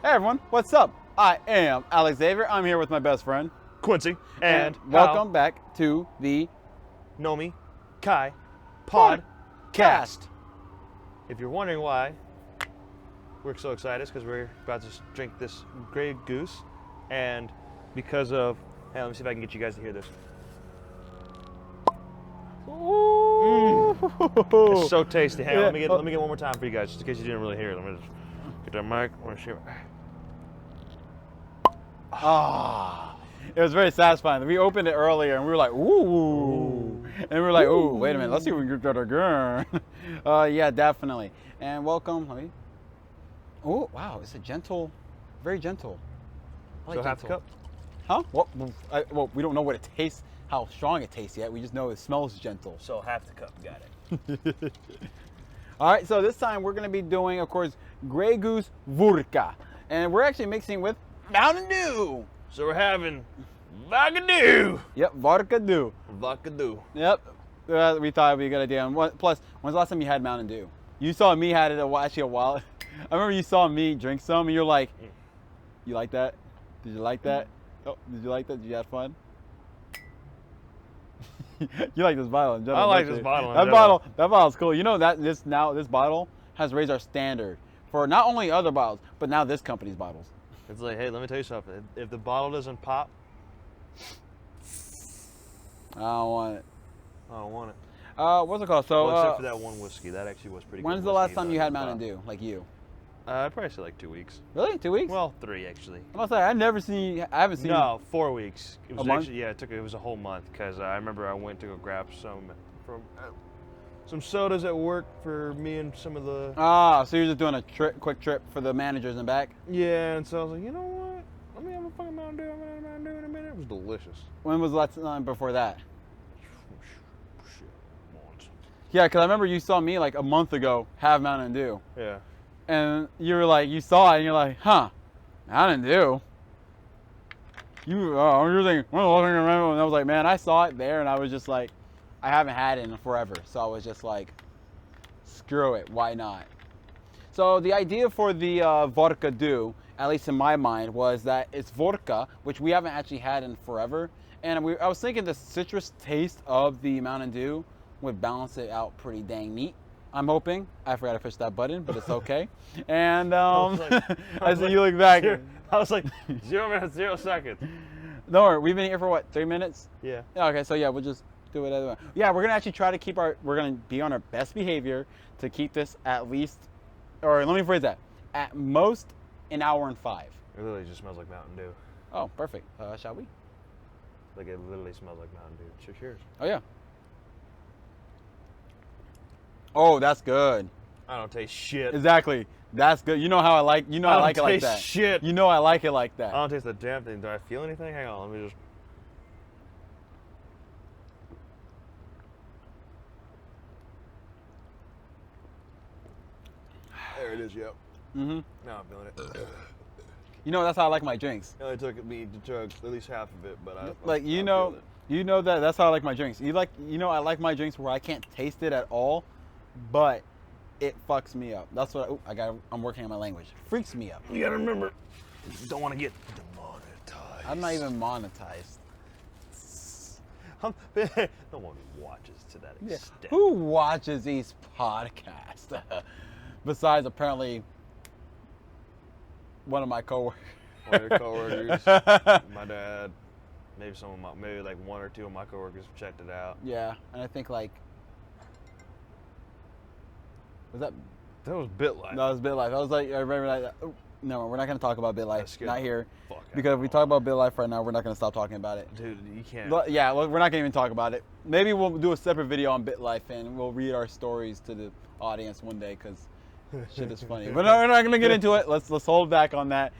Hey everyone, what's up? I am Alex Xavier. I'm here with my best friend. Quincy and welcome back to the Nomikai Podcast. podcast. If you're wondering why we're so excited, it's because we're about to drink this Grey Goose, and because of, hey, let me see if I can get you guys to hear this. Ooh. It's so tasty. Hang on, let me get one more time for you guys, just in case you didn't really hear it. Let me just get that mic. I want to share. It was very satisfying. We opened it earlier and we were like, ooh. And we were like, ooh, wait a minute, let's see if we can get that again. Yeah, definitely. And welcome. Oh, wow, it's a gentle, very gentle. I like So half the gentle. cup? Huh? Well, we don't know what it tastes, how strong it tastes yet. We just know it smells gentle. So half the cup, got it. All right, so this time we're going to be doing, of course, Grey Goose Vodka. And we're actually mixing with Mountain Dew. So we're having Vodka Dew. Yep, Vodka Dew. Vodka Dew. Yep, we thought it would be a good idea. And plus, when's the last time you had Mountain Dew? You saw me had it actually a while. I remember you saw me drink some and you're like, you like that? Did you like that? Oh, did you like that? Did you have fun? You like this bottle in general. I like this bottle in That general. bottle's cool. You know that this bottle has raised our standard for not only other bottles, but now this company's bottles. It's like, hey, let me tell you something. If the bottle doesn't pop, I don't want it. I don't want it. What's it called? So, Well, except for that one whiskey. That actually was pretty good. when's the last time you had Mountain Dew? Like you? I'd probably say like 2 weeks. Really? 2 weeks? Well, 3 actually. I'm gonna say I haven't seen. No, 4 weeks. It was A month? actually, yeah, it was a whole month because I remember I went to go grab some sodas at work for me and some of the. So you're just doing a quick trip for the managers and back. Yeah, and so I was like, you know what? Let me have a fucking Mountain Dew. I'm gonna have a Mountain Dew in a minute. It was delicious. When was the last time before that? Shit, once. Yeah, because I remember you saw me like a month ago have Mountain Dew. Yeah. And you were like, you saw it and you're like, huh, Mountain Dew? You're thinking, well, and I was like, man, I saw it there and I was just like, I haven't had it in forever. So I was just like, screw it, why not? So the idea for the Vodka Dew, at least in my mind, was that it's vodka, which we haven't actually had in forever. And I was thinking the citrus taste of the Mountain Dew would balance it out pretty dang neat. I'm hoping. I forgot to push that button, but it's okay. And I see you look back. I was like, 0 minutes, 0 seconds. Don't worry, we've been here for what, 3 minutes? Yeah. Okay, so yeah, we'll just do it other way. Yeah, we're gonna actually try to keep we're gonna be on our best behavior to keep this at least, or let me phrase that, at most an hour and 5. It literally just smells like Mountain Dew. Oh, perfect. Shall we? Like it literally smells like Mountain Dew. Cheers. Oh yeah. Oh, that's good. I don't taste shit. Exactly. That's good. You know how I like. You know I like it like that. Shit. You know I like it like that. I don't taste the damn thing. Do I feel anything? Hang on. Let me just. There it is. Yep. Mhm. Now I'm feeling it. You know that's how I like my drinks. It only took me to chug at least half of it, but I Like I feel it. you know that's how I like my drinks. I like my drinks where I can't taste it at all, but it fucks me up. That's what I'm working on my language. Freaks me up. You gotta remember, you don't want to get demonetized. I'm not even monetized. No one watches to that extent. Who watches these podcasts? Besides apparently one of my coworkers. One of your coworkers, my dad, maybe like 1 or 2 of my coworkers have checked it out. Yeah, and I think like was that was BitLife. No, it was BitLife. I was like, I remember that. Oh, no, we're not going to talk about BitLife. That's Not here. Fuck Because if we talk about BitLife right now, we're not going to stop talking about it. Dude, you can't. Yeah, we're not going to even talk about it. Maybe we'll do a separate video on BitLife and we'll read our stories to the audience one day because shit is funny. But no, we're not going to get into it. Let's hold back on that.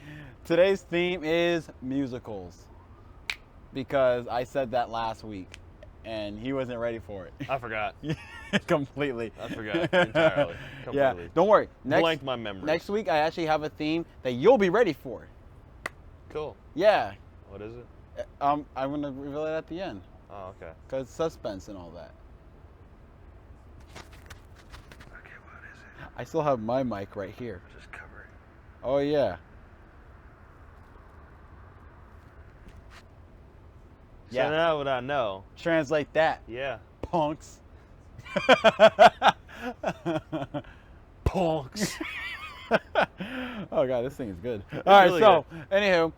Today's theme is musicals because I said that last week and he wasn't ready for it. I forgot. Completely. I forgot entirely. Completely. Yeah, don't worry. Blanked my memory. Next week, I actually have a theme that you'll be ready for. Cool. Yeah. What is it? I'm going to reveal it at the end. Oh, okay. Because suspense and all that. Okay, what is it? I still have my mic right here. Just cover it. Oh, yeah. Yeah. So now what I know. Translate that, Yeah. punks. Punks. Oh god, this thing is good. All right, really so anywho,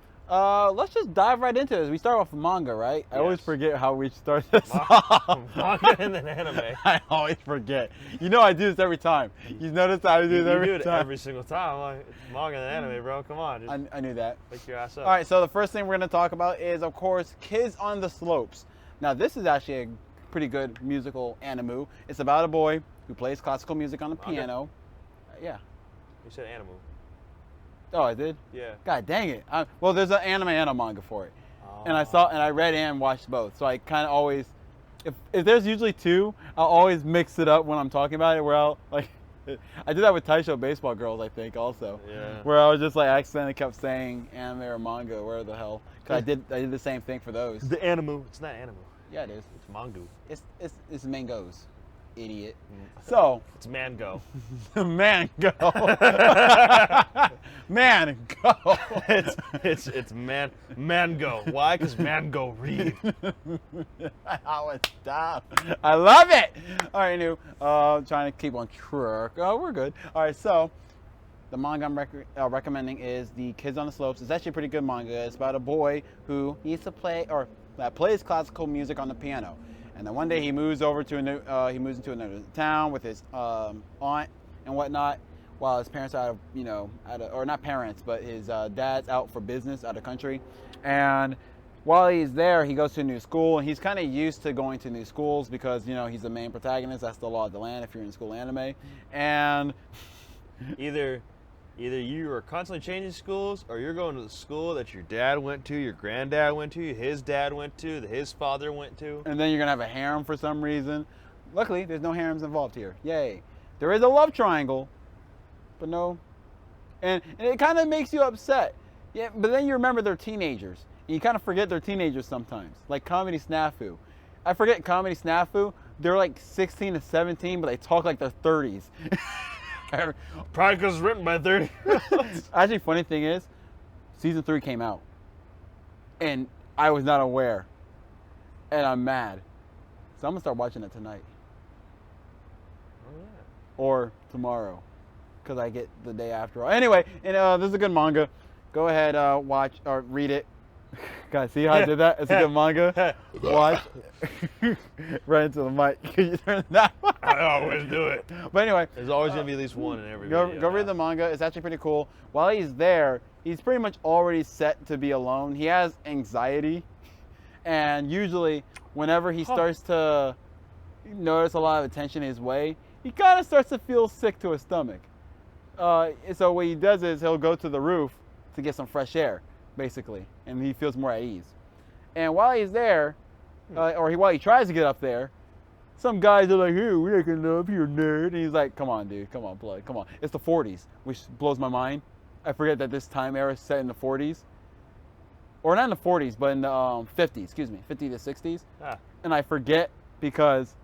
let's just dive right into this. We start off with manga, right? I always Yes. forget how we start this off. Manga and then anime. I always forget. You know I do this every time. You've noticed I do You this every do it time. every single time. Like, it's manga and anime, bro. Come on. Just I knew that. wake your ass up. All right, so the first thing we're going to talk about is, of course, Kids on the Slopes. Now, this is actually a pretty good musical anime. It's about a boy who plays classical music on the Manga? piano. Yeah. You said animal. Oh, I did? Yeah. God dang it. Well, there's an anime and a manga for it. Oh. And I read and watched both. So I kind of always, if there's usually two, I'll always mix it up when I'm talking about it. Where I'll like, I did that with Taisho Baseball Girls, I think, also. Yeah. Where I was just like accidentally kept saying anime or manga, where the hell? Cause I did the same thing for those. The animal. It's not animal. Yeah, it is. It's mango. It's mangoes, idiot. So It's mango. man go, man go. It's mango. Why? Because mango read. I would stop. I love it. All right, new. Trying to keep on track. Oh, we're good. All right, so the manga I'm recommending is The Kids on the Slopes. It's actually a pretty good manga. It's about a boy who needs to play or that plays classical music on the piano. And then one day he moves over to he moves into another town with his aunt and whatnot, while his parents are or not parents, but his dad's out for business out of country. And while he's there, he goes to a new school, and he's kind of used to going to new schools because he's the main protagonist. That's the law of the land if you're in school anime. And Either you are constantly changing schools, or you're going to the school that your dad went to, your granddad went to, his dad went to, that his father went to. and then you're gonna have a harem for some reason. Luckily, there's no harems involved here. Yay! There is a love triangle, but no. And it kind of makes you upset. Yeah, but then you remember they're teenagers, and you kind of forget they're teenagers sometimes. Like Comedy Snafu. I forget Comedy Snafu. They're like 16 to 17, but they talk like they're 30s. Probably because it's written by 30. Actually, funny thing is, season 3 came out, and I was not aware, and I'm mad. So I'm gonna start watching it tonight or tomorrow, because I get the day after. Anyway, and this is a good manga. Go ahead, watch or read it. Guys, see how I did that? It's a good manga. Watch. Right into the mic. Can you turn that one? I always do it. But anyway, There's always going to be at least one in every go video. read the manga. It's actually pretty cool. While he's there, he's pretty much already set to be alone. He has anxiety, and usually whenever he starts to notice a lot of attention his way, he kind of starts to feel sick to his stomach. So what he does is he'll go to the roof to get some fresh air, basically, and he feels more at ease. And while he's there, while he tries to get up there, some guys are like, "Hey, we're not gonna know if you're a nerd." And he's like, "Come on, dude, come on, play, come on." It's the 40s, which blows my mind. I forget that this time era is set in the 40s, or not in the 40s, but in the 50s. Excuse me, 50 to 60s. And I forget because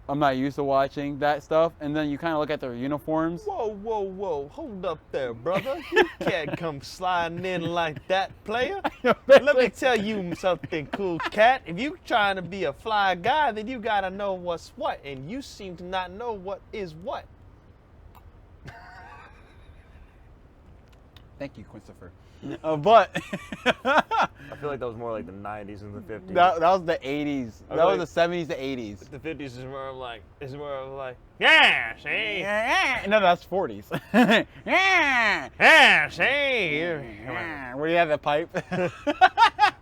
I'm not used to watching that stuff. And then you kind of look at their uniforms. Whoa. Hold up there, brother. You can't come sliding in like that, player. Let me tell you something, cool cat. If you trying to be a fly guy, then you got to know what's what. And you seem to not know what is what. Thank you, Christopher. But I feel like that was more like the 90s and the 50s. that was the 80s. That was the 70s to 80s. The 50s is more of like, yeah, see? No, that's 40s. Yeah, see? Where do you have the pipe?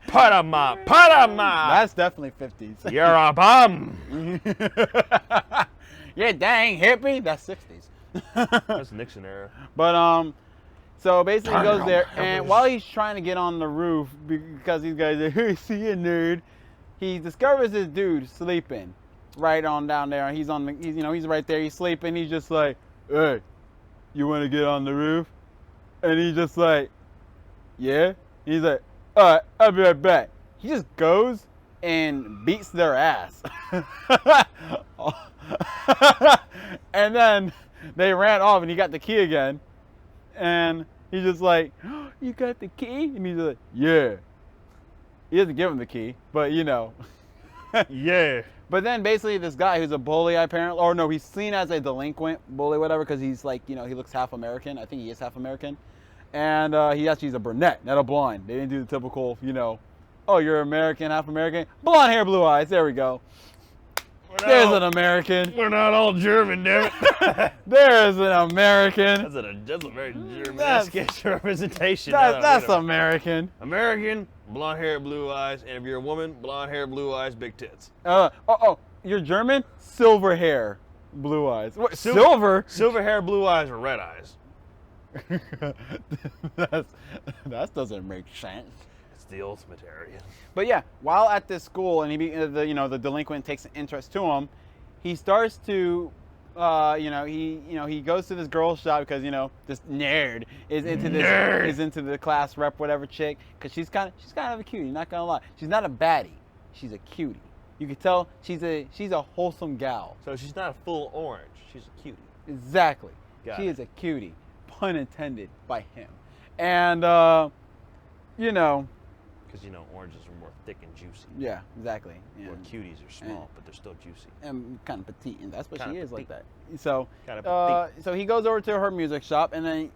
Panama. That's definitely 50s. You're a bum. Yeah, dang hippie. That's 60s. That's Nixon era. But so basically he goes there, and while he's trying to get on the roof, because these guys are, "Hey, see you, nerd," he discovers this dude sleeping right on down there. He's right there. He's sleeping. He's just like, "Hey, you want to get on the roof?" And he's just like, "Yeah." He's like, "All right, I'll be right back." He just goes and beats their ass. And then they ran off, and he got the key again. And he's just like, "Oh, you got the key?" And he's like, "Yeah." He doesn't give him the key, but you know. Yeah. But then basically this guy who's a bully apparently, or no, he's seen as a delinquent bully, whatever, because he's like, you know, he looks half American. I think he is half American. And he's a brunette, not a blonde. They didn't do the typical, you know, oh, you're American, half American. Blonde hair, blue eyes. There we go. There's an American. We're not all German, damn it. There's an American. That's a very German-esque representation. That's American. American, blonde hair, blue eyes, and if you're a woman, blonde hair, blue eyes, big tits. You're German? Silver hair, blue eyes. What, silver? Silver hair, blue eyes, or red eyes. That doesn't make sense. It's the ultimate Aryan. But yeah, while at this school and the delinquent takes an interest to him, he starts to, he goes to this girl's shop because this nerd is into the class rep whatever chick because she's kind of a cutie. Not gonna lie, she's not a baddie, she's a cutie. You can tell she's a wholesome gal. So she's not a full orange. She's a cutie. Exactly. She is a cutie, pun intended by him, and because oranges are more thick and juicy. Yeah, exactly. Yeah. Or cuties are small, but they're still juicy. And kind of petite, and that's what Kinda she is petite. like that. So, Kinda he goes over to her music shop, and then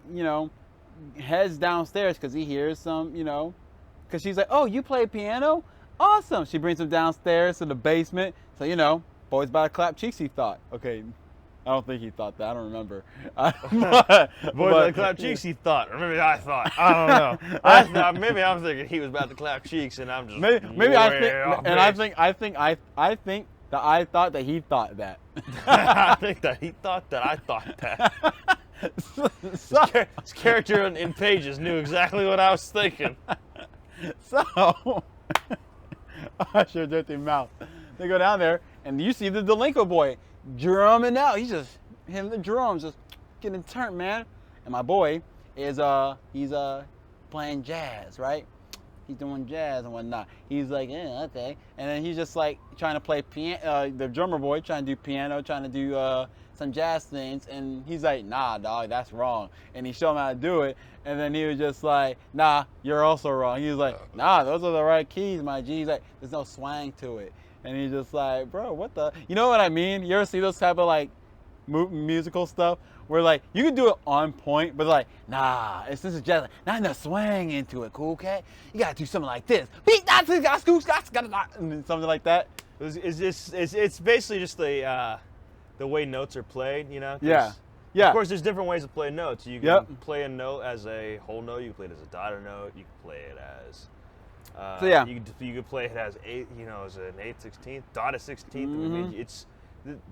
heads downstairs because he hears some, because she's like, "Oh, you play piano? Awesome!" She brings him downstairs to the basement. So boys about to clap cheeks. He thought, okay. I don't think he thought that. I don't remember. Boys about to clap cheeks. He thought, or maybe I thought. I don't know. I thought maybe I'm thinking he was about to clap cheeks, and I'm just maybe I think that I thought that he thought that. I think that he thought that I thought that. His character in Pages knew exactly what I was thinking. So, hush your dirty mouth. They go down there, and you see the delinquent boy drumming out. He's just hitting the drums, just getting turned, man. And my boy is he's playing jazz, right? He's doing jazz and whatnot. He's like, yeah, okay. And then he's just like trying to play piano. The drummer boy trying to do piano, trying to do some jazz things. And he's like, nah, dog, that's wrong. And he showed him how to do it. And then he was just like, nah, you're also wrong. He was like, nah, those are the right keys, my G. He's like, there's no swang to it. And he's just like, bro, what the? You know what I mean? You ever see those type of like musical stuff where like you can do it on point, but like, nah, this is just not enough swang into it, cool cat. You gotta do something like this, and something like that. It's basically just the way notes are played, Yeah. Of course, there's different ways to play notes. You can play a note as a whole note. You can play it as a dotted note. You can play it as you could play it as as an 8/16, dotted 16th. Mm-hmm. I mean, it's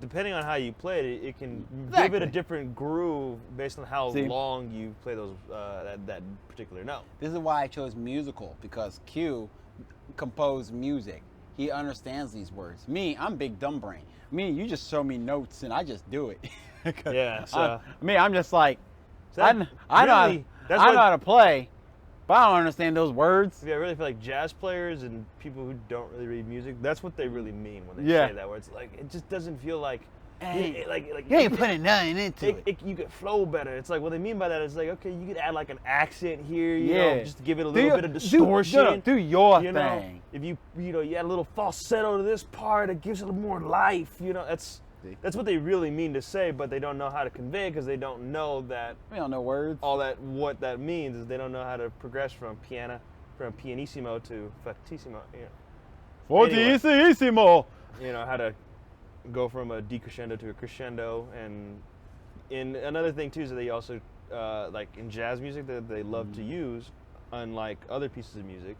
depending on how you play it, it can Exactly. give it a different groove based on how long you play those that particular note. This is why I chose musical, because Q composed music. He understands these words. Me, I'm big dumb brain. Me, you just show me notes and I just do it. Yeah. So I'm just like, so I know how to play, but I don't understand those words. Yeah, I really feel like jazz players and people who don't really read music, that's what they really mean when they say that word. It's like, it just doesn't feel like, you ain't putting nothing into it. You could flow better. It's like, what they mean by that is like, okay, you could add like an accent here, you know, just to give it a little bit of distortion. Do your thing. If you add a little falsetto to this part, it gives it a little more life. That's what they really mean to say, but they don't know how to convey because they don't know that. We don't know words. What that means is they don't know how to progress from pianissimo to fortissimo. Fortissimo. How to go from a decrescendo to a crescendo, and in another thing too is that they also like in jazz music that they love to use, unlike other pieces of music,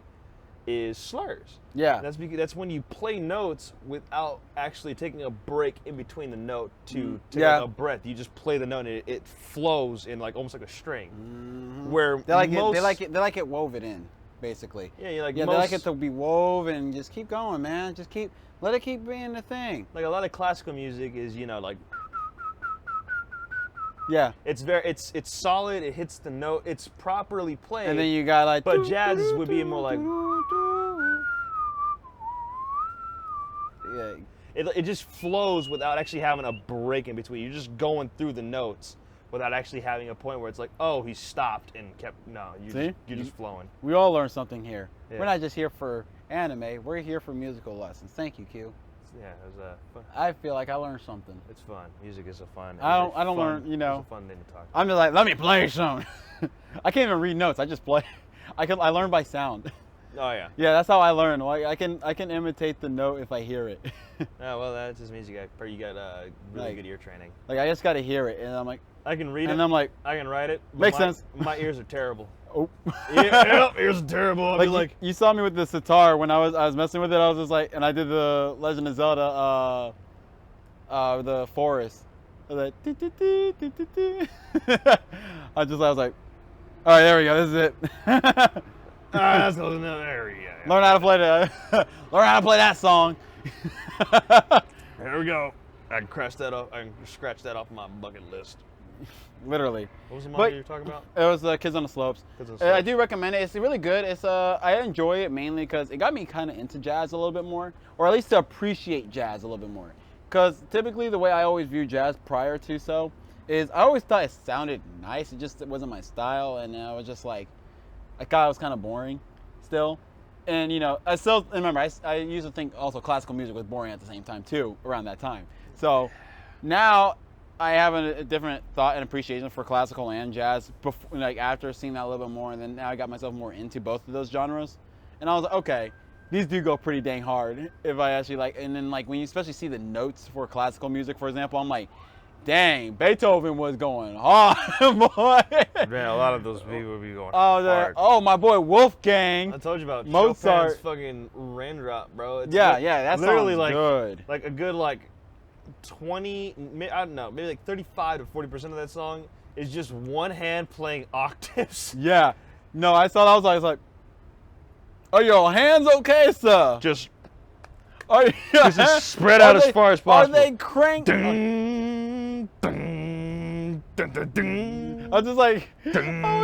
is slurs. Yeah. That's when you play notes without actually taking a break in between the note to take a breath. You just play the note and it flows in like almost like a string. Mm-hmm. Where they like it woven in, basically. Yeah, they like it to be woven. Just keep going, man. Let it keep being the thing. Like a lot of classical music is, like. Yeah. It's solid. It hits the note. It's properly played. And then you got like. But jazz would be more like. Yeah. It just flows without actually having a break in between. You're just going through the notes without actually having a point where it's like, oh, he stopped and kept. No, you're just flowing. We all learn something here. Yeah. We're not just here for anime. We're here for musical lessons. Thank you, Q. Yeah, it was fun. I feel like I learned something. It's fun. Music is a fun. I don't learn, you know. It's a fun thing to talk about. I'm just like, let me play some. I can't even read notes. I just play. I learn by sound. Oh yeah. Yeah, that's how I learn. Like I can imitate the note if I hear it. Oh well, that just means you got really Like- good ear training. Like I just got to hear it, and I'm like, I can read it. and I'm like, I can write it. but Makes my- sense. My ears are terrible. oh. Ears are terrible. I'll be Like you saw me with the sitar when I was messing with it. I was just like, and I did the Legend of Zelda, the forest. I was like, I was like, all right, there we go. This is it. that's close enough. There we go. Learn how to play that. Learn how to play that song. There we go. I can scratch that off my bucket list. Literally. What was the But- manga you were talking about? It was Kids on the Slopes. Kids on the I Slopes. do recommend it. It's really good. It's I enjoy it mainly because it got me kind of into jazz a little bit more, or at least to appreciate jazz a little bit more. Because typically the way I always viewed jazz prior to so is I always thought it sounded nice. It wasn't my style, and I was just like, I thought it was kind of boring still. And you know, I still remember I used to think also classical music was boring at the same time too around that time. So now I have a different thought and appreciation for classical and jazz. Before, like after seeing that a little bit more, and then now I got myself more into both of those genres, and I was like, okay, these do go pretty dang hard if I actually like. And then like when you especially see the notes for classical music, for example, I'm like, dang, Beethoven was going hard, boy. Man, a lot of those people would be going Oh, hard. my boy Wolfgang. I told you about Mozart. Chopin's fucking Raindrop, bro. It's Yeah, like, yeah, that's literally like good. like a good like 20, I don't know, maybe like 35 to 40% of that song is just one hand playing octaves. Yeah, no, I saw that. I was like, are your hands okay, sir? Just Are you, just spread out as far as possible. Are they cranked? Dun, dun, dun, dun, dun. I was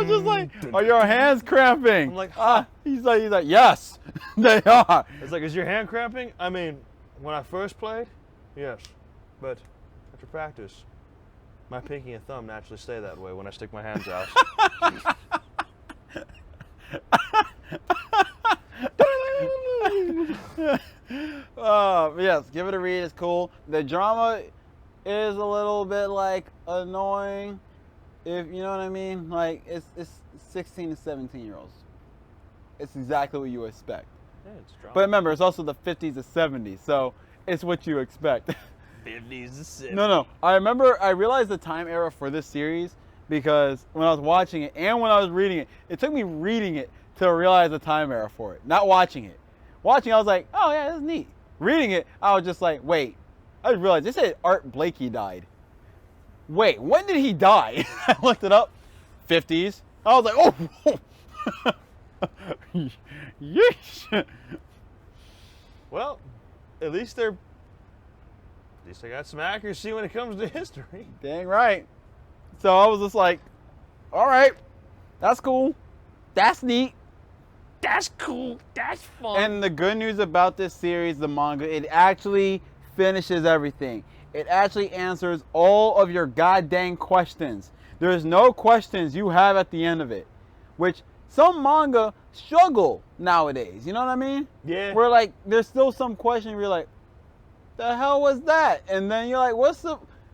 just like, are your hands cramping? I'm like, huh. He's like, yes, they are. It's like, is your hand cramping? I mean, when I first played, yes, but after practice, my pinky and thumb naturally stay that way when I stick my hands out. Yes, give it a read. It's cool. The drama is a little bit like annoying, if you know what I mean. Like it's 16 to 17-year-olds. It's exactly what you expect. Yeah, it's drama. But remember, it's also the 50s to 70s, so it's what you expect. 50s to 60s. No. I realized the time era for this series because when I was watching it and when I was reading it, it took me reading it to realize the time era for it, not watching it. Watching, I was like, oh yeah, that's neat. Reading it, I was just like, wait. I just realized they said Art Blakey died. Wait, when did he die? I looked it up. 50s. I was like, oh. Yeesh. Well, at least they got some accuracy when it comes to history. Dang right. So I was just like, all right, that's cool. That's neat. That's cool. That's fun. And the good news about this series, the manga, it actually finishes everything. It actually answers all of your goddamn questions. There's no questions you have at the end of it, which some manga struggle nowadays. You know what I mean? Yeah. Where like there's still some question where you're like, the hell was that? And then you're like,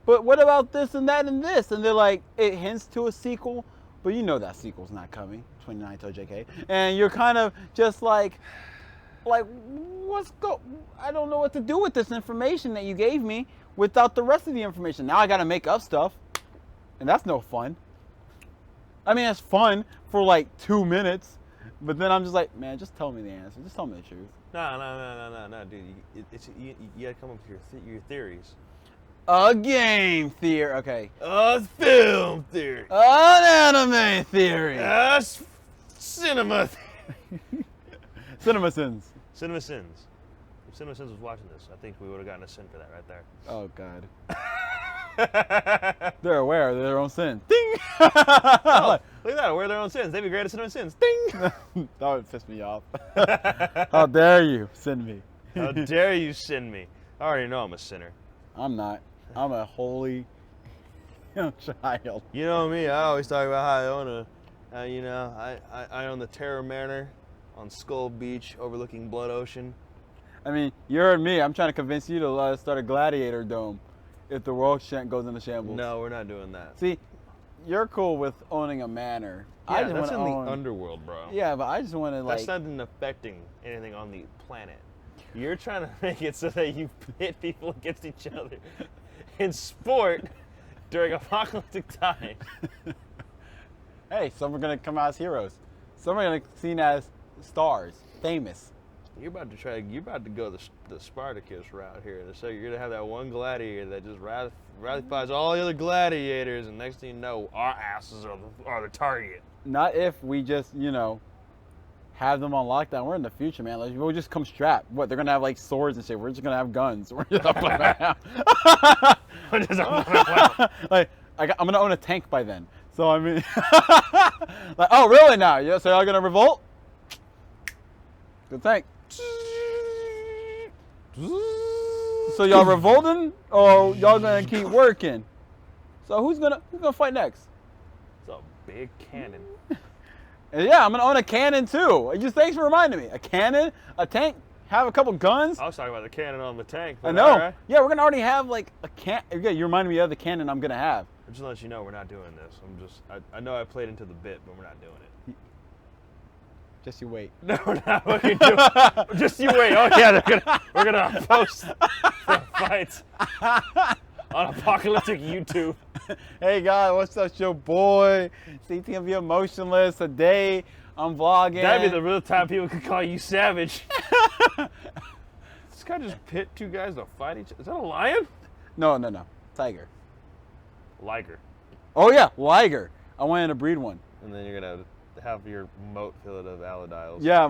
but what about this and that and this? And they're like, it hints to a sequel, but you know that sequel's not coming. 29 to JK. And you're kind of just like I don't know what to do with this information that you gave me without the rest of the information. Now I got to make up stuff, and that's no fun. I mean, it's fun for like 2 minutes, but then I'm just like, man, just tell me the answer. Just tell me the truth. No, dude. You gotta come up with your theories. A game theory. Okay. A film theory. An anime theory. Cinema. Cinema sins. Cinema Sins. If Cinema Sins was watching this, I think we would have gotten a sin for that right there. Oh God. They're aware of their own sin. Ding. Oh, look at that. Aware of their own sins. They'd be great at Cinema Sins. Ding. That would piss me off. How dare you send me? How dare you sin me? I already know I'm a sinner. I'm not. I'm a holy child. You know me. I always talk about how I own I own the Terror Manor on Skull Beach overlooking Blood Ocean. I mean, you heard me. I'm trying to convince you to let us start a gladiator dome if the world goes into shambles. No, we're not doing that. See, you're cool with owning a manor. Yeah, I just that's want in to own the underworld, bro. Yeah, but I just want to That's not affecting anything on the planet. You're trying to make it so that you pit people against each other in sport during apocalyptic times. Hey, some are gonna come out as heroes. Some are gonna be seen as stars, famous. You're about to go the Spartacus route here. So you're gonna have that one gladiator that just ratifies all the other gladiators, and next thing you know, our asses are the target. Not if we just, have them on lockdown. We're in the future, man. Like, we'll just come strapped. What? They're gonna have like swords and shit. We're just gonna have guns. We're just like, I'm gonna own a tank by then. So I mean, like, oh really now? Yeah. So y'all gonna revolt? Good tank. So y'all revolting, or y'all gonna keep working? So who's gonna fight next? It's a big cannon. And yeah, I'm gonna own a cannon too. Thanks for reminding me. A cannon, a tank, have a couple guns. I was talking about the cannon on the tank. I know. Right. Yeah, we're gonna already have like a Yeah, you reminded me of the cannon I'm gonna have. I'm just gonna let you know we're not doing this. I know I played into the bit, but we're not doing it. Just you wait. No, we're not. What are you doing? Just you wait. Oh yeah, we're gonna post the fights on apocalyptic YouTube. Hey guys, what's up? It's your boy CTMV Emotionless. Today I'm vlogging. That'd be the real time people could call you savage. This guy just pit two guys to fight each other. Is that a lion? No. Tiger. Liger. Oh yeah, liger. I wanted to breed one. And then you're gonna have your moat filled of aladiles. Yeah,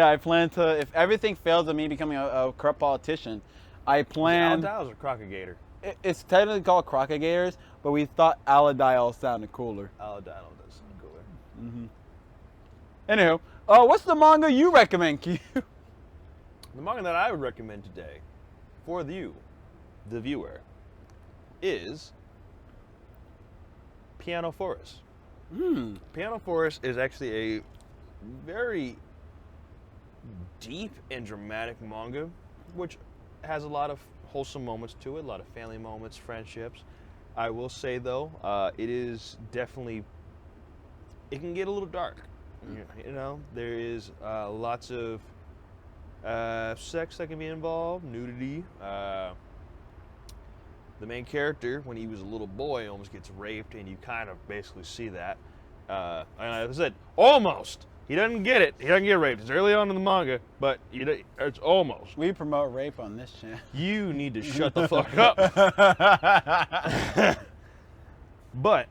I plan to. If everything fails of me becoming a corrupt politician, I plan. Aladiles or crocagator? It's technically called crocodigators, but we thought Aladile sounded cooler. Aladile does sound cooler. Anywho, what's the manga you recommend, Q? The manga that I would recommend today, for you, the viewer, is Piano Forest. Piano Forest is actually a very deep and dramatic manga, which has a lot of wholesome moments to it, a lot of family moments, friendships. I will say though, it is definitely, it can get a little dark. There is lots of sex that can be involved, nudity. The main character, when he was a little boy, almost gets raped, and you kind of basically see that. And I said, almost. He doesn't get it. He doesn't get raped. It's early on in the manga, but it's almost. We promote rape on this channel. You need to shut the fuck up. But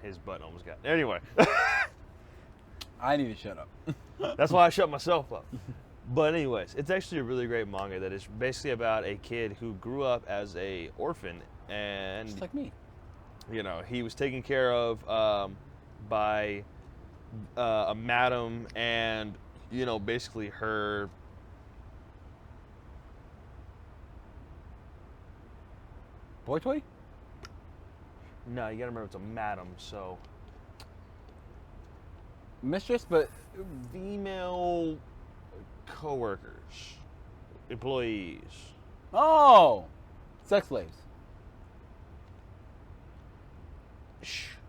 his butt almost got it. Anyway. I need to shut up. That's why I shut myself up. But anyways, it's actually a really great manga that is basically about a kid who grew up as a orphan, and Just like me. He was taken care of by a madam, and basically her Boy toy? no, you gotta remember it's a madam, so Mistress, but female co-workers, employees. oh, sex slaves.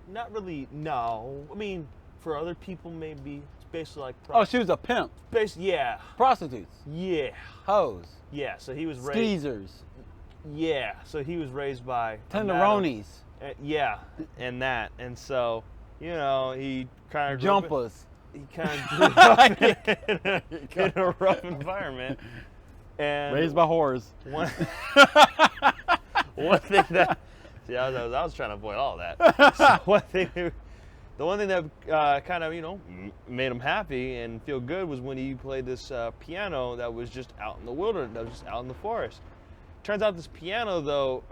Not really. No, I mean for other people maybe. It's basically like Oh, she was a pimp. Yeah. Prostitutes. Yeah. Hoes. Yeah. So he was raised. Skeezers. Yeah. So he was raised by Tenderonis. Yeah, and that, and so he kind of Jumpers. He kind of grew up in a rough environment. And Raised by whores. One thing that I was trying to avoid all that. So the one thing that kind of made him happy and feel good was when he played this piano that was just out in the wilderness, that was just out in the forest. Turns out this piano though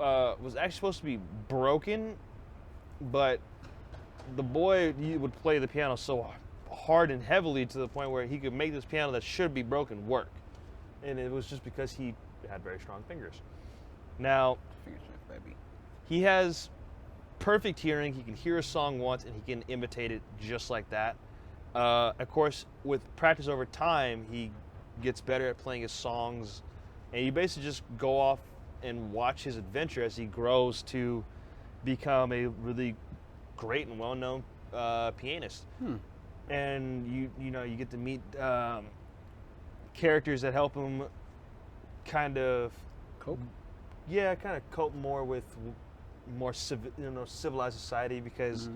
was actually supposed to be broken, but the boy would play the piano so hard and heavily to the point where he could make this piano that should be broken work, and it was just because he had very strong fingers. Now, he has perfect hearing. He can hear a song once and he can imitate it just like that. Of course, with practice over time, he gets better at playing his songs, and you basically just go off and watch his adventure as he grows to become a really great and well-known pianist. And you get to meet characters that help him kind of Cope. Yeah, kind of cope more with more civilized society because,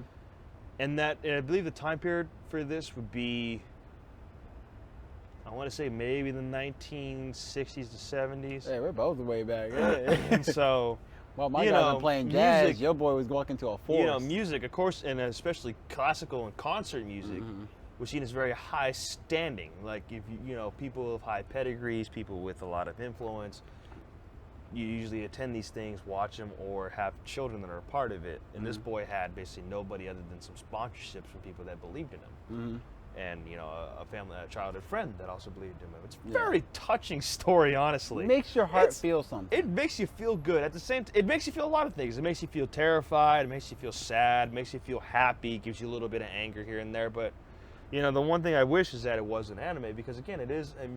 and I believe the time period for this would be, I want to say maybe the 1960s to 70s. Hey, we're both way back. Yeah. And so, well, my guys were playing jazz. music, your boy was walking to a forest. Music, of course, and especially classical and concert music, was seen as very high standing. Like if people of high pedigrees, people with a lot of influence, you usually attend these things, watch them, or have children that are a part of it. And this boy had basically nobody other than some sponsorships from people that believed in him. And a childhood friend that also believed in him. It's a very touching story, honestly. It makes your heart feel something. It makes you feel good. At the same time, it makes you feel a lot of things. It makes you feel terrified. It makes you feel sad. It makes you feel happy. It gives you a little bit of anger here and there. But the one thing I wish is that it was an anime, because again, it is a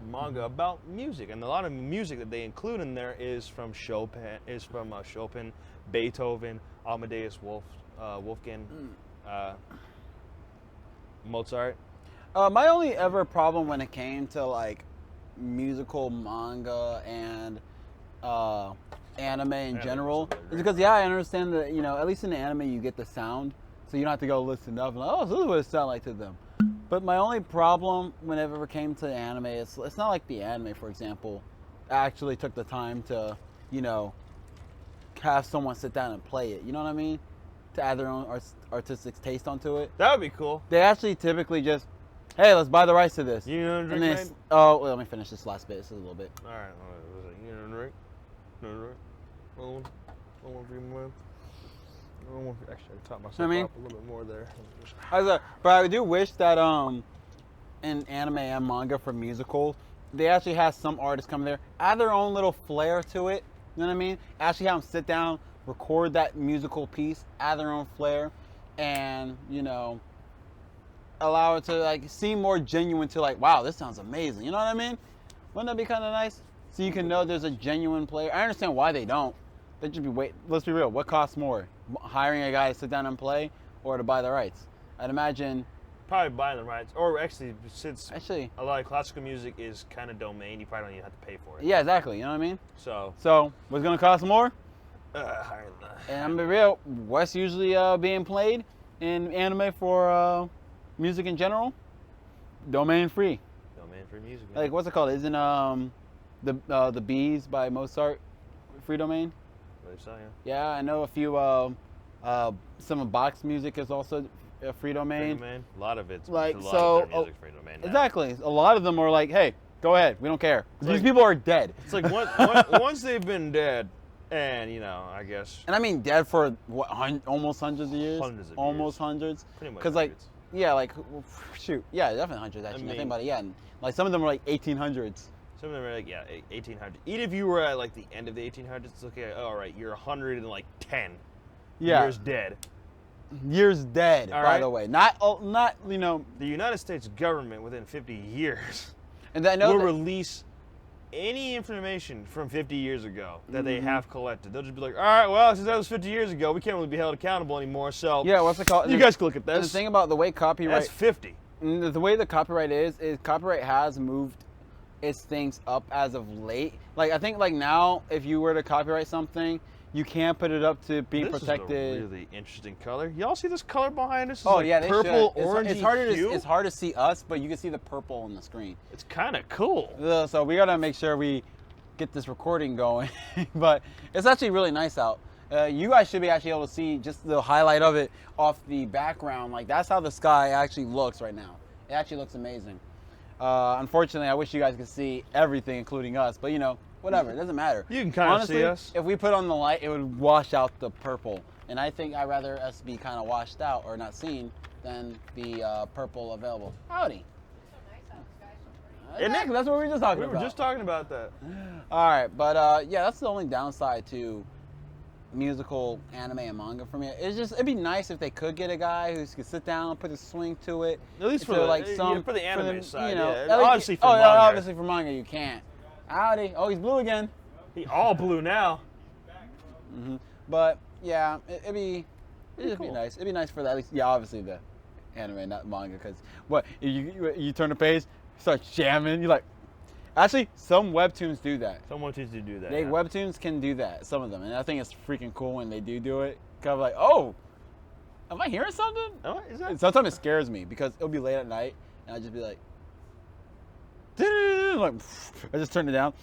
manga about music, and a lot of music that they include in there is from Chopin, Beethoven, Amadeus Wolfgang, Mozart. My only ever problem when it came to like musical manga and anime in general is because I understand that at least in the anime you get the sound, so you don't have to go listen up and like, oh, so this is what it sounds like to them. But my only problem whenever it came to anime, it's not like the anime, for example, actually took the time to, have someone sit down and play it. You know what I mean? To add their own artistic taste onto it. That would be cool. They actually typically just, hey, let's buy the rights to this. You know, and then let me finish this last bit. This is a little bit. All right. You know, right? Actually, I taught myself up a little bit more there. But I do wish that in anime and manga for musicals, they actually have some artists come there, add their own little flair to it. You know what I mean? Actually have them sit down, record that musical piece, add their own flair, and allow it to like seem more genuine. To like, wow, this sounds amazing. You know what I mean? Wouldn't that be kind of nice? So you can know there's a genuine player. I understand why they don't. They just be let's be real. What costs more? Hiring a guy to sit down and play, or to buy the rights? I'd imagine probably buying the rights, or actually, since a lot of classical music is kind of domain, you probably don't even have to pay for it. Yeah, exactly. You know what I mean? So what's gonna cost more? Higher than that. And I'm gonna be real. What's usually being played in anime for music in general? Domain free. Domain free music. Man. Like what's it called? Isn't the Bees by Mozart free domain? So, yeah, I know a few. Some of Bach's music is also a free domain. A lot of it's like a lot of their music free domain now. Exactly. A lot of them are like, hey, go ahead, we don't care. These people are dead. It's like once they've been dead, and I guess. And I mean dead for what, almost hundreds of years. Almost hundreds. Pretty much. Because definitely hundreds actually. I think about it. Yeah, and like some of them are like 1800s. Some of them are like 1800. Even if you were at like the end of the 1800s, it's okay. All right, you're 110 years dead. Years dead. By the way, not. The United States government within 50 years, and I know will release any information from 50 years ago that they have collected. They'll just be like, all right, well, since that was 50 years ago, we can't really be held accountable anymore. So yeah, what's it called? You guys can look at this. And the thing about the way copyright. That's 50. The way the copyright is copyright has moved its things up as of late. Like I think like now, if you were to copyright something, you can't put it up to be protected. This is a really interesting color. Y'all see this color behind us? Oh yeah, purple, orange. It's hard to see us, but you can see the purple on the screen. It's kind of cool. So we gotta make sure we get this recording going. But it's actually really nice out. You guys should be actually able to see just the highlight of it off the background. Like that's how the sky actually looks right now. It actually looks amazing. Unfortunately, I wish you guys could see everything, including us. But whatever, it doesn't matter. You can kind of see us. If we put on the light, it would wash out the purple. And I think I'd rather us be kind of washed out or not seen than the purple available. Howdy. Exactly, that's what we were just talking about. We were just talking about that. All right, but yeah, that's the only downside to musical anime and manga for me. It'd be nice if they could get a guy who could sit down, put a swing to it. At least for for the anime side, yeah. Obviously for manga. Obviously for manga you can't. Howdy. Oh, he's blue again. He all blue now. But yeah, it'd just cool. be nice. It'd be nice for that. At least, yeah, obviously the anime, not manga, because what you turn the page, start jamming. You're like, actually, some webtoons do that. Some webtoons do that. Webtoons can do that. Some of them, and I think it's freaking cool when they do it. Kind of like, oh, am I hearing something? Oh, is that? Sometimes it scares me because it'll be late at night, and I just be like, like I just turn it down.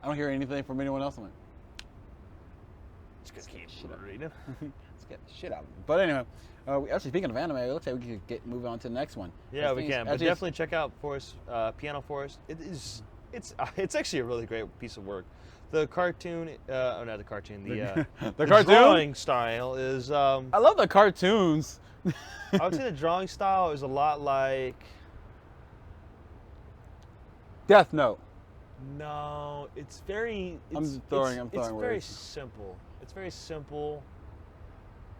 I don't hear anything from anyone else. I'm like, just keep reading. Let's get the shit out of it. But anyway, actually speaking of anime, it looks like we could move on to the next one. Yeah, we can. But definitely check out Forest, Piano Forest. It's actually a really great piece of work. The cartoon, not the cartoon, the cartoon? drawing style is. I love the cartoons. I would say the drawing style is a lot like. Death Note. No, it's very. I'm throwing It's words. very simple. It's very simple.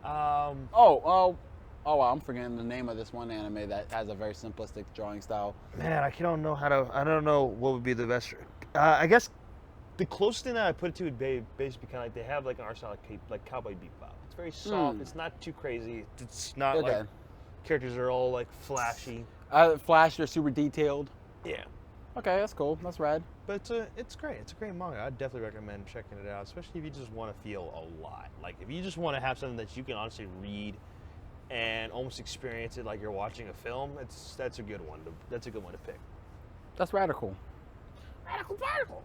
Oh, wow, I'm forgetting the name of this one anime that has a very simplistic drawing style. Man, I don't know how to. I don't know what would be the best. I guess the closest thing that I put it to would be basically kind of like they have like an art style like Cowboy Bebop. It's very soft. It's not too crazy. It's not like characters are all like flashy. Flash, they're super detailed. Yeah. Okay, that's cool. That's rad. But it's great. It's a great manga. I'd definitely recommend checking it out, especially if you just want to feel a lot. Like if you just want to have something that you can honestly read and almost experience it like you're watching a film. That's a good one. That's a good one to pick. That's radical. Radical particle.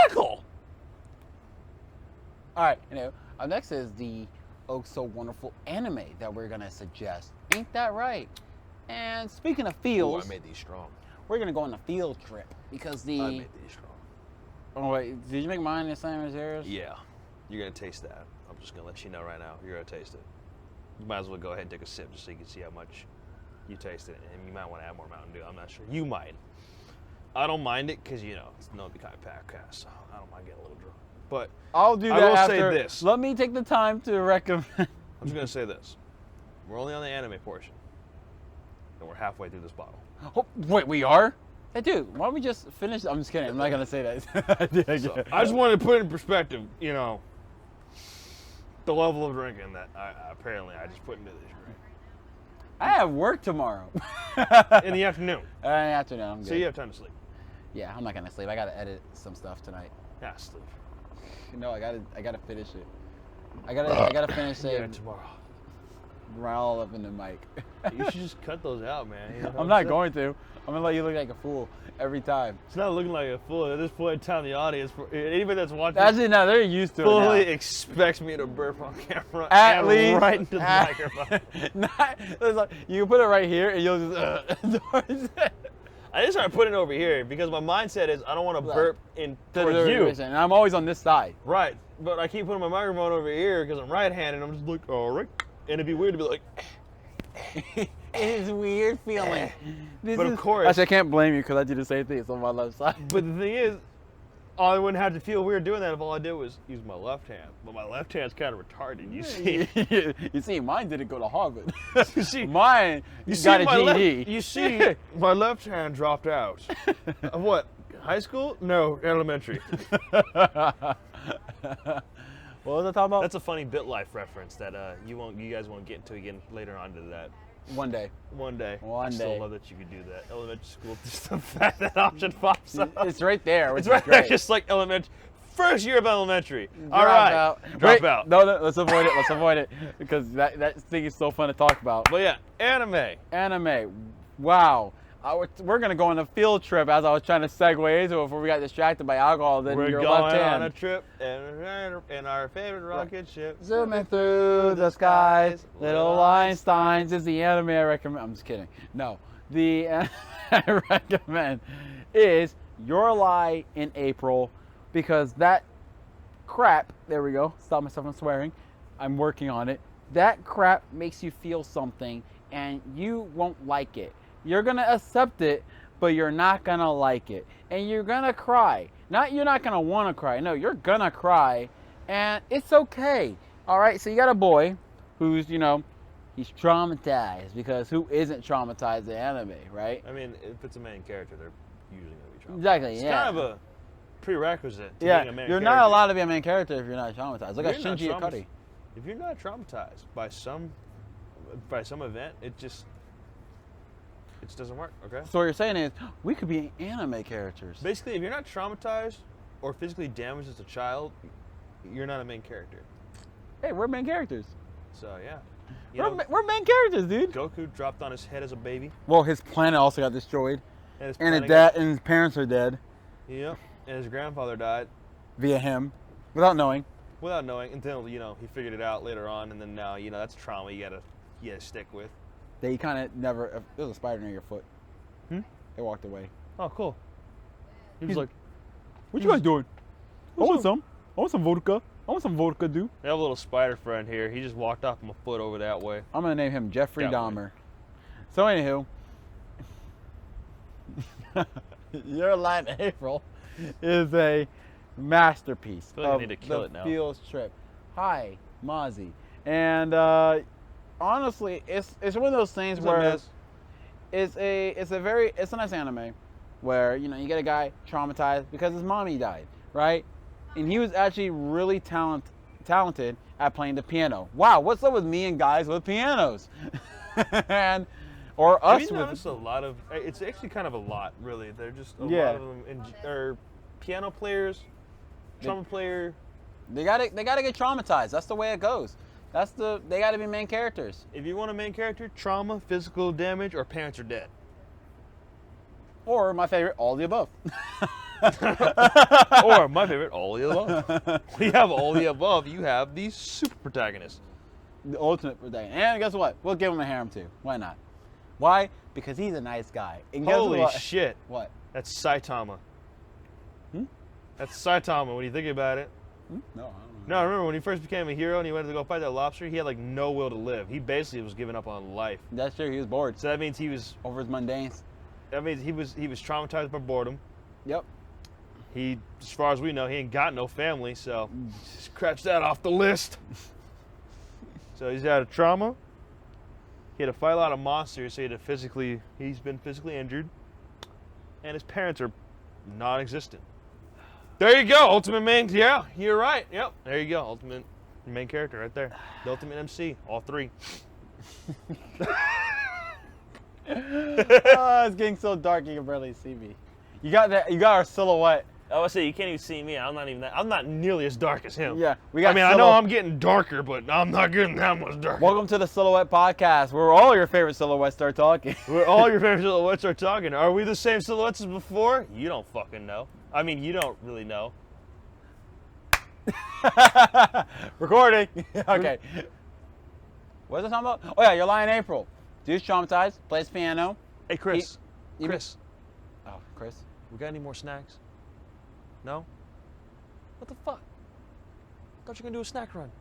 Radical. All right. Up next is the oh so wonderful anime that we're gonna suggest. Ain't that right? And speaking of fields, I made these strong. We're gonna go on a field trip because I made these strong. Oh wait, did you make mine the same as yours? Yeah, you're gonna taste that. I'm just gonna let you know right now. You're gonna taste it. You might as well go ahead and take a sip just so you can see how much you tasted it, and you might want to add more Mountain Dew. I'm not sure. You might. I don't mind it because it's Nomikai podcast, so I don't mind getting a little drunk. But I'll do that I will after. say this. Let me take the time to recommend. I'm just gonna say this. We're only on the anime portion, and we're halfway through this bottle. Oh, wait, we are? Hey, dude, why don't we just finish? I'm just kidding. I'm not going to say that. So, I just wanted to put in perspective, the level of drinking that apparently I just put into this drink. I have work tomorrow. In the afternoon. In the afternoon, I'm good. So you have time to sleep. Yeah, I'm not going to sleep. I got to edit some stuff tonight. Yeah, sleep. No, I gotta finish it. I gotta finish it. Yeah, tomorrow. All up in the mic. You should just cut those out, man. I'm not going to. I'm gonna let you look like a fool every time. It's not looking like a fool. At this point in time, the audience, anybody that's watching, actually, no, they're used to fully it now. expects me to burp on camera. At least right into the microphone. You can put it right here, and you'll just. I just started putting it over here because my mindset is I don't want to burp in towards you. And I'm always on this side. Right, but I keep putting my microphone over here because I'm right-handed. I'm just like, all right. And it'd be weird to be like. It is a weird feeling. But of course. Actually, I can't blame you because I do the same thing. It's on my left side. But the thing is, I wouldn't have to feel weird doing that if all I did was use my left hand. But my left hand's kind of retarded. You see? You see, mine didn't go to Harvard. You see, mine got a GED. You see, my left hand dropped out. Of what? High school? No, elementary. What was I talking about? That's a funny BitLife reference that you guys won't get into again later on to that. One day. I still love that you could do that. Elementary school, just the fact that option pops up. It's right there. It's right there, just like elementary. First year of elementary. All right. Drop out. No, let's avoid it. Let's avoid it because that thing is so fun to talk about. But yeah, anime. Wow. We're going to go on a field trip as I was trying to segue into it before we got distracted by alcohol. Then We're your going left hand. on a trip in our favorite rocket ship. Zooming through the skies, little Einsteins is the anime I recommend. I'm just kidding. No, the anime I recommend is Your Lie in April because that crap, there we go, stop myself from swearing, I'm working on it. That crap makes you feel something and you won't like it. You're going to accept it, but you're not gonna like it, and you're gonna cry. You're not gonna want to cry. No, you're gonna cry, and it's okay. All right. So you got a boy who's he's traumatized, because who isn't traumatized in anime, right? I mean, if it's a main character, they're usually gonna be traumatized. Exactly. It's yeah. kind of a prerequisite to yeah. being a main You're character. not allowed to be a main character if you're not traumatized. Look at If you're not Shinji Ikari. If you're not traumatized by some event, it just doesn't work. Okay. So what you're saying is we could be anime characters. Basically, if you're not traumatized or physically damaged as a child, you're not a main character. Hey, we're main characters. So yeah. We're main characters, dude. Goku dropped on his head as a baby. Well, his planet also got destroyed, And his, and his planet dad and his parents are dead Yep. And his grandfather died via him, without knowing. without knowing until he figured it out later on, and then now that's trauma you gotta stick with. They kind of never. There was a spider near your foot. Hmm? They walked away. Oh, cool. He was like, "What you guys doing? I want some. I want some vodka. I want some vodka, dude." I have a little spider friend here. He just walked off my foot over that way. I'm gonna name him Jeffrey That way. Dahmer. So anywho, Your Line April is a masterpiece feel like I of need to kill the it now. field trip. Hi, Mozzie. And honestly, it's one of those things What's up, where Miz? it's a nice anime where you get a guy traumatized because his mommy died, right? And he was actually really talented at playing the piano. Wow, what's up with me and guys with pianos? Or us Have you with noticed a lot of? It's actually kind of a lot, really. They're just a Yeah. lot of them, are piano players, trumpet player. they gotta get traumatized. That's the way it goes. They gotta be main characters. If you want a main character, trauma, physical damage, or parents are dead. Or my favorite, all the above. Or my favorite, all the above. We have all the above. You have the super protagonist. The ultimate protagonist. And guess what? We'll give him a harem too. Why not? Why? Because he's a nice guy. And guess Holy what? shit! What? That's Saitama. Hmm? That's Saitama when you think about it. Hmm? No, I don't know. No, remember when he first became a hero and he went to go fight that lobster? He had like no will to live. He basically was giving up on life. That's true. He was bored So that means he was. over his mundanes. That means he was traumatized by boredom. Yep. He, as far as we know, he ain't got no family, so scratch that off the list. So he's had a trauma. He had to fight a lot of monsters. So he's been physically injured, and his parents are non-existent. There you go, ultimate main. Yeah, you're right. Yep, there you go, ultimate main character right there. The ultimate MC, all three. Oh, it's getting so dark you can barely see me. You got our silhouette. I would say you can't even see me. I'm not nearly as dark as him. Yeah, we got. I know I'm getting darker, but I'm not getting that much darker. Welcome to the Silhouette Podcast, where all your favorite silhouettes start talking. Where all your favorite silhouettes are talking. Are we the same silhouettes as before? You don't fucking know. I mean, you don't really know. Recording. Okay. What is it talking about? Oh yeah, Your Line April. Dude's traumatized. Plays piano. Hey, Chris. He- Chris, Oh, Chris. we got any more snacks? No? What the fuck? Thought you were gonna do a snack run.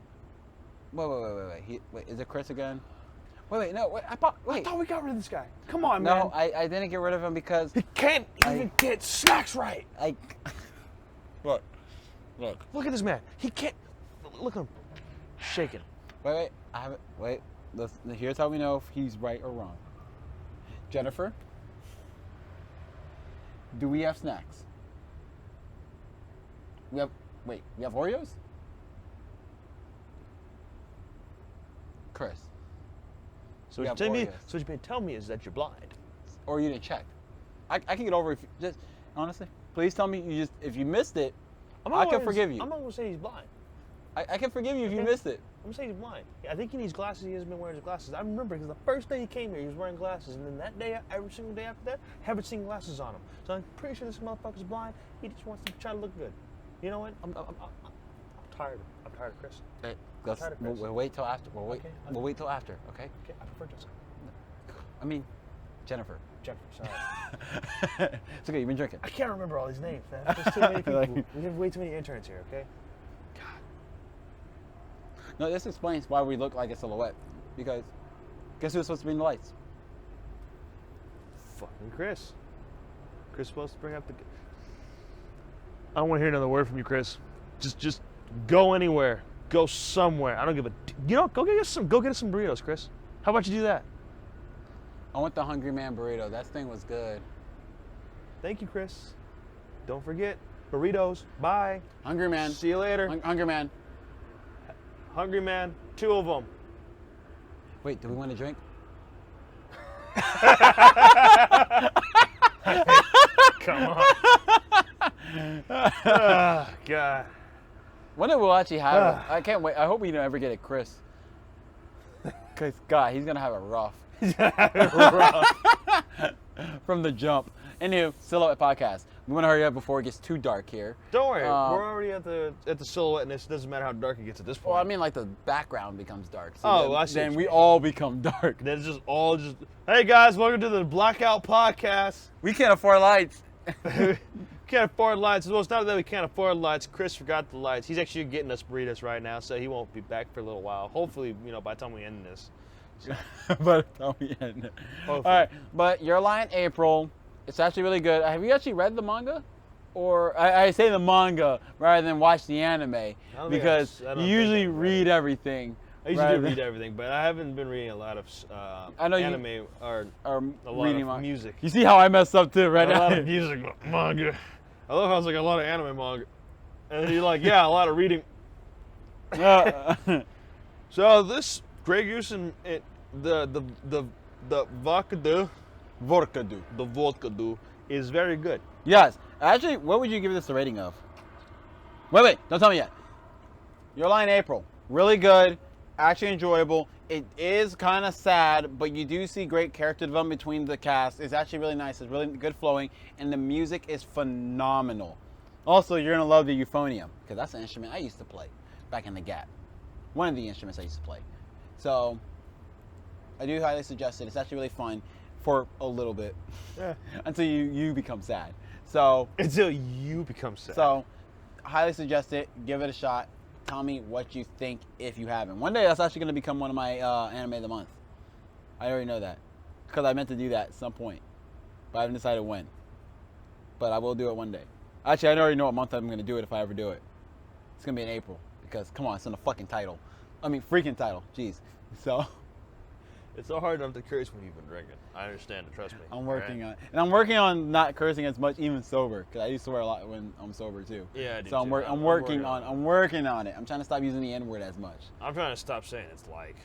Wait, is it Chris again? Wait, no, wait, I thought I thought we got rid of this guy. Come on, man. no, I didn't get rid of him because He can't even get snacks right. I. Look. Look at this man. He can't. Look at him. Shaking. Wait, I haven't. Wait, here's how we know if he's right or wrong. Jennifer, do we have snacks? We have Oreos? Chris, So We what have you Oreos. so what you may tell me is that you're blind. or you didn't check? I can get over if you, just honestly. Please tell me if you missed it. I can forgive you. I'm not gonna say he's blind. I can forgive you if you Okay. missed it. I'm gonna say he's blind. I think he needs glasses. He hasn't been wearing his glasses. I remember because the first day he came here, he was wearing glasses, and then that day, every single day after that, haven't seen glasses on him. So I'm pretty sure this motherfucker's blind. He just wants to try to look good. You know what? I'm tired. I'm tired of Chris. Hey, tired of Chris. we'll wait till after. We'll wait. Okay, We'll wait till after. Okay. Okay, I prefer Jessica. I mean, Jennifer. Jennifer, sorry. It's okay. You've been drinking. I can't remember all these names, man. There's too many people. Like- We have way too many interns here, okay? No, this explains why we look like a silhouette. Because guess who's supposed to be in the lights? Fucking Chris. Chris supposed to bring up the. I don't want to hear another word from you, Chris. Just go anywhere. Go somewhere. I don't give a. You know, go get us some burritos, Chris. How about you do that? I want the Hungry Man burrito. That thing was good. Thank you, Chris. Don't forget burritos. Bye. Hungry Man. See you later. Hungry Man. Hungry Man. 2 of them. Wait, do we want a drink? Come on. Oh, God. One day we'll actually have it. I can't wait. I hope we don't ever get it, Chris. Because, God, he's going to have it rough. From the jump. Anywho, Silhouette Podcast. We want to hurry up before it gets too dark here. Don't worry. We're already at the silhouette-ness. It doesn't matter how dark it gets at this point. Well, I mean, like, the background becomes dark. So Oh, then, I see then what we you mean. all become dark. Then it's just all just, hey, guys, welcome to the Blackout Podcast. We can't afford lights. Can't afford lights. Well, it's not that we can't afford lights. Chris forgot the lights. He's actually getting us burritos right now, so he won't be back for a little while. Hopefully, by the time we end this. But tell me end. All Hopefully. right, but Your Lie in April. It's actually really good. Have you actually read the manga? Or I say the manga rather than watch the anime because you usually read everything. I usually do read everything, but I haven't been reading a lot of anime or a lot of music. You see how I messed up too, right? A lot of music, manga. I love how it's like a lot of anime manga. And then you're like, yeah, a lot of reading. So this Grey Goose and the vodka is very good. Yes. Actually, what would you give this a rating of? Wait, don't tell me yet. Your Lie in April. Really good. Actually enjoyable. It is kind of sad, but you do see great character development between the cast. It's actually really nice. It's really good flowing, and the music is phenomenal. Also, you're going to love the euphonium, because that's an instrument I used to play back in the Gap. One of the instruments I used to play. So, I do highly suggest it. It's actually really fun for a little bit. Yeah. Until you become sad. So until you become sad. So, highly suggest it. Give it a shot. Tell me what you think if you haven't. One day that's actually going to become one of my anime of the month. I already know that because I meant to do that at some point, but I haven't decided when. But I will do it one day. Actually, I already know what month I'm going to do it if I ever do it. It's going to be in April because come on, it's in the fucking title. I mean, freaking title. Jeez. So. It's so hard not to curse when you've been drinking. I understand it, trust me. I'm working on it. And I'm working on not cursing as much even sober, because I used to swear a lot when I'm sober too. Yeah, I do so too. I'm working on it. I'm trying to stop using the N-word as much. I'm trying to stop saying it's like.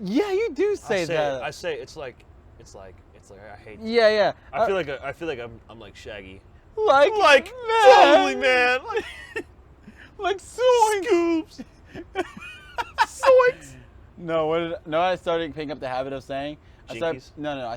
Yeah, you do say that. I say it's like I hate. Yeah. I feel like I'm like Shaggy. Like man. Totally, man. Like Scoops. Zoinks. No, I started picking up the habit of saying. I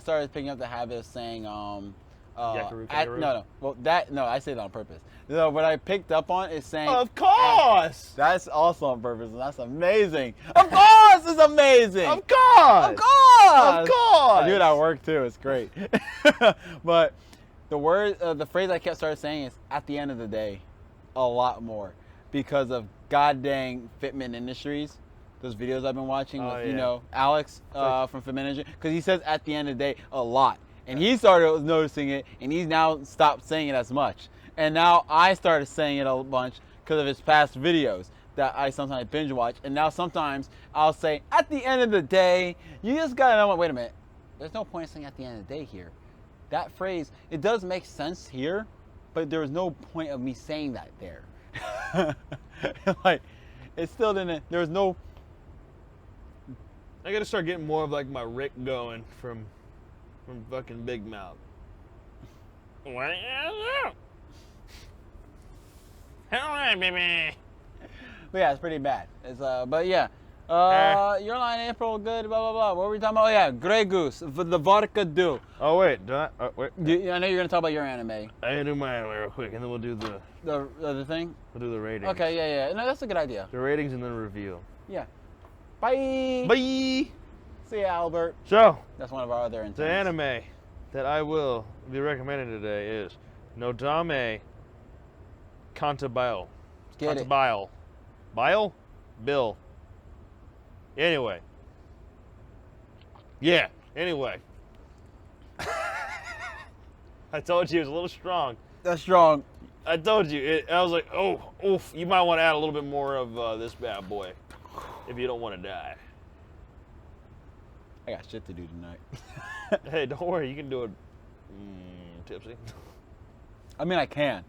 started picking up the habit of saying Yakaroo, kangaroo? No, I say that on purpose. No, what I picked up on is saying. Of course. That's also on purpose, and that's amazing. Of course, it's amazing. Of course. Of course. Of course. I do it at work too. It's great. But the phrase I kept started saying is "at the end of the day," a lot more because of god dang Fitment Industries. Those videos I've been watching with, Alex from Fitment Industries, because he says "at the end of the day" a lot. And he started noticing it, and he's now stopped saying it as much. And now I started saying it a bunch because of his past videos that I sometimes binge watch. And now sometimes I'll say, "at the end of the day," you just gotta know, wait a minute, there's no point in saying "at the end of the day" here. That phrase, it does make sense here, but there was no point of me saying that there. Like, it still didn't, there was no... I gotta start getting more of like my Rick going from fucking Big Mouth. What is it? Alright, baby. But yeah, it's pretty bad. But yeah. Your Lie in April, good, blah, blah, blah. What were we talking about? Oh yeah, Grey Goose, the vodka do. Oh wait, wait. I know you're gonna talk about your anime. I can do my anime real quick, and then we'll do the thing. We'll do the ratings. Okay, yeah. No, that's a good idea. The ratings and then review. Yeah. Bye. Bye. See ya, Albert. So that's one of our other interns. The anime that I will be recommending today is Nodame Cantabile. Get it. Bile? Bill. Anyway. Yeah. Anyway. I told you it was a little strong. That's strong. I told you. I was like, oh, oof. You might want to add a little bit more of this bad boy if you don't want to die. I got shit to do tonight. Hey, don't worry. You can do it tipsy. I mean, I can.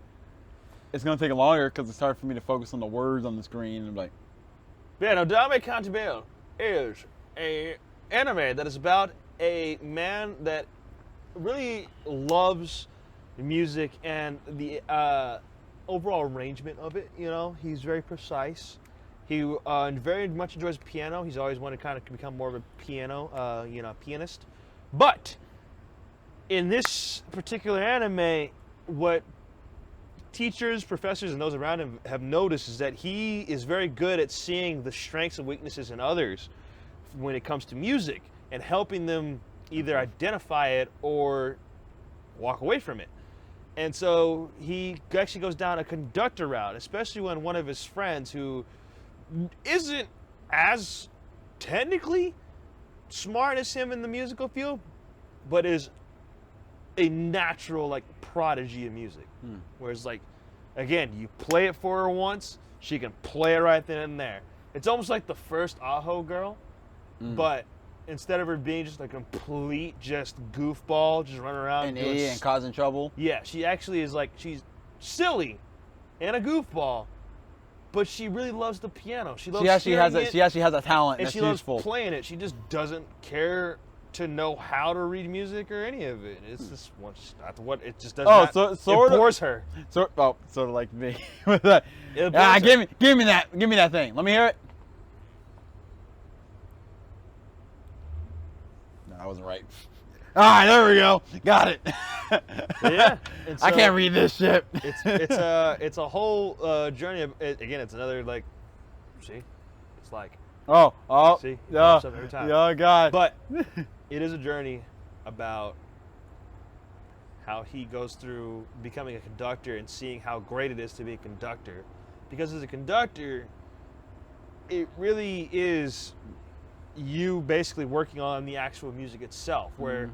It's gonna take longer because it's hard for me to focus on the words on the screen and like. Yeah, no, Dame Cantabile is a anime that is about a man that really loves music and the overall arrangement of it. You know, he's very precise. He very much enjoys piano. He's always wanted to kind of become more of a pianist. But in this particular anime, what teachers, professors, and those around him have noticed is that he is very good at seeing the strengths and weaknesses in others when it comes to music and helping them either identify it or walk away from it. And so he actually goes down a conductor route, especially when one of his friends who isn't as technically smart as him in the musical field, but is a natural like prodigy of music. Whereas like, again, you play it for her once, she can play it right then and there. It's almost like the first Aho girl, but instead of her being just a complete just goofball, just running around An idiot and causing trouble. Yeah, she actually is like, she's silly and a goofball, but she really loves the piano. She loves She actually has a talent and that's she loves useful. playing it. She just doesn't care to know how to read music or any of it. It's just what it just does not. Sort it bores her. Sort of like me with that. It bores her. Give me that thing. Let me hear it. No, I wasn't right. All right, there we go. Got it. Yeah. And so I can't read this shit. It's a whole journey. Again, it's another like, see, it's like. Oh, See, it yeah, pops up every time. Oh God. But it is a journey about how he goes through becoming a conductor and seeing how great it is to be a conductor. Because as a conductor, it really is you basically working on the actual music itself, where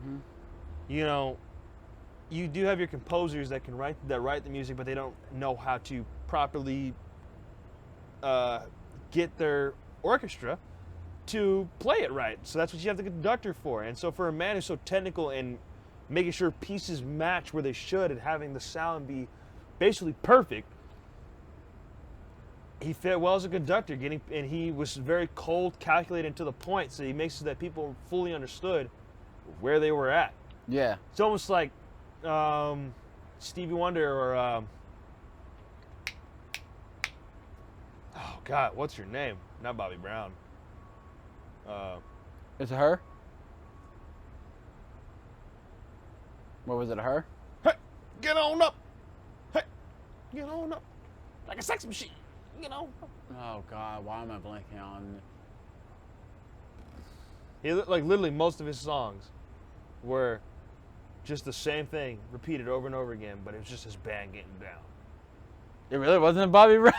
you know, you do have your composers that can write the music, but they don't know how to properly get their orchestra to play it right. So that's what you have the conductor for. And so for a man who's so technical and making sure pieces match where they should and having the sound be basically perfect, he fit well as a conductor, and he was very cold, calculated to the point, so he makes it that people fully understood where they were at. Yeah. It's almost like Stevie Wonder or oh God, what's her name? Not Bobby Brown. Is it her? What was it, her? Hey, get on up. Hey, get on up. Like a sex machine. Get on up. Oh God, why am I blanking on? Like literally most of his songs were just the same thing repeated over and over again, but it was just his band getting down. It really wasn't Bobby Brown.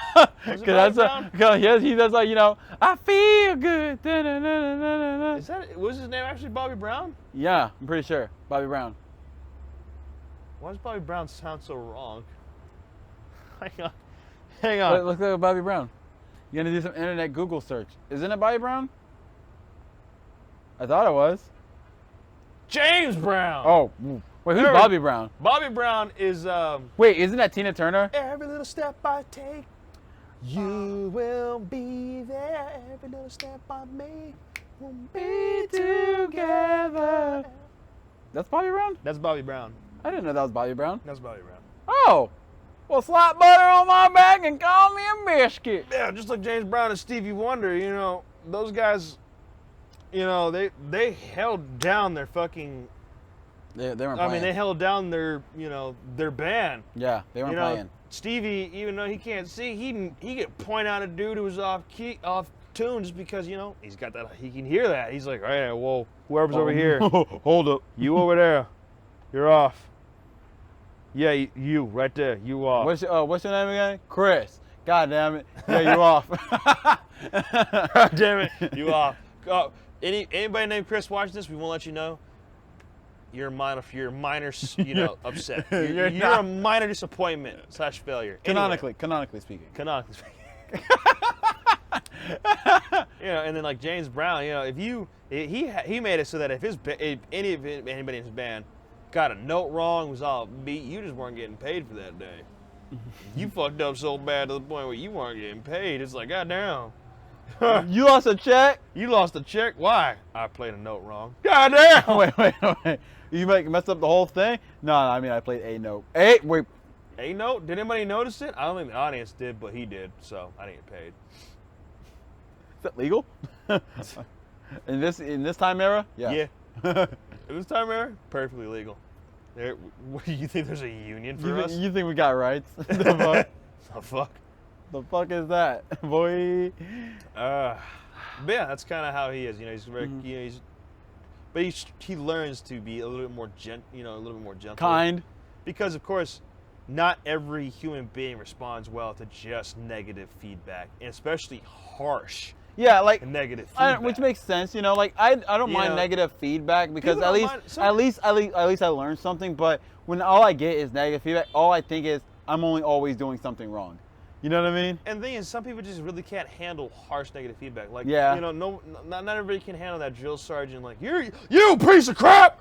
Was it Bobby Brown? Yes, he does like, you know, I feel good. Da-da-da-da-da-da. Was his name actually Bobby Brown? Yeah, I'm pretty sure. Bobby Brown. Why does Bobby Brown sound so wrong? Hang on. Look like Bobby Brown. You're gonna do some internet Google search. Isn't it Bobby Brown? I thought it was. James Brown. Oh, wait, who's Bobby Brown? Bobby Brown is Wait, isn't that Tina Turner? every little step I take, you will be there. Every little step I make, we'll be together. That's Bobby Brown? That's Bobby Brown. I didn't know that was Bobby Brown. That's Bobby Brown. Oh, well, slap butter on my back and call me a biscuit. Yeah, just like James Brown and Stevie Wonder, you know, those guys, you know, they held down their fucking. They weren't playing. I mean, they held down their, you know, their band. Yeah, they weren't You know, playing. Stevie, even though he can't see, he could point out a dude who was off tune just because, you know, he's got that, he can hear that. He's like, all right, whoa, whoever's over here, Hold up. you over there, you're off. Yeah, you right there, you off. What's your name again? Chris. God damn it. Yeah, you off. Damn it, you off. Anybody named Chris watching this, we won't let you know. you're a minor, upset. You're a minor disappointment / failure. Canonically speaking. Canonically speaking. And then like James Brown, if he made it so that if anybody in his band got a note wrong, was all beat, you just weren't getting paid for that day. You fucked up so bad to the point where you weren't getting paid. It's like, goddamn. You lost a check? You lost a check? Why? I played a note wrong. Goddamn! Wait. You messed up the whole thing? No, I mean I played a note. Wait. A note? Did anybody notice it? I don't think the audience did, but he did, so I didn't get paid. Is that legal? in this time era? Yeah. In this time era, perfectly legal. What do you think? There's a union for us? You think we got rights? The fuck? The fuck? The fuck is that, boy? But yeah, that's kind of how he is. He's very, but he learns to be a little bit more gentle. Kind. Because of course, not every human being responds well to just negative feedback, and especially harsh. Yeah, like negative feedback. which makes sense. Like I don't mind negative feedback because at least I learn something. But when all I get is negative feedback, all I think is I'm only always doing something wrong. You know what I mean? And the thing is, some people just really can't handle harsh negative feedback. Like, yeah. Not everybody can handle that drill sergeant. Like, you piece of crap.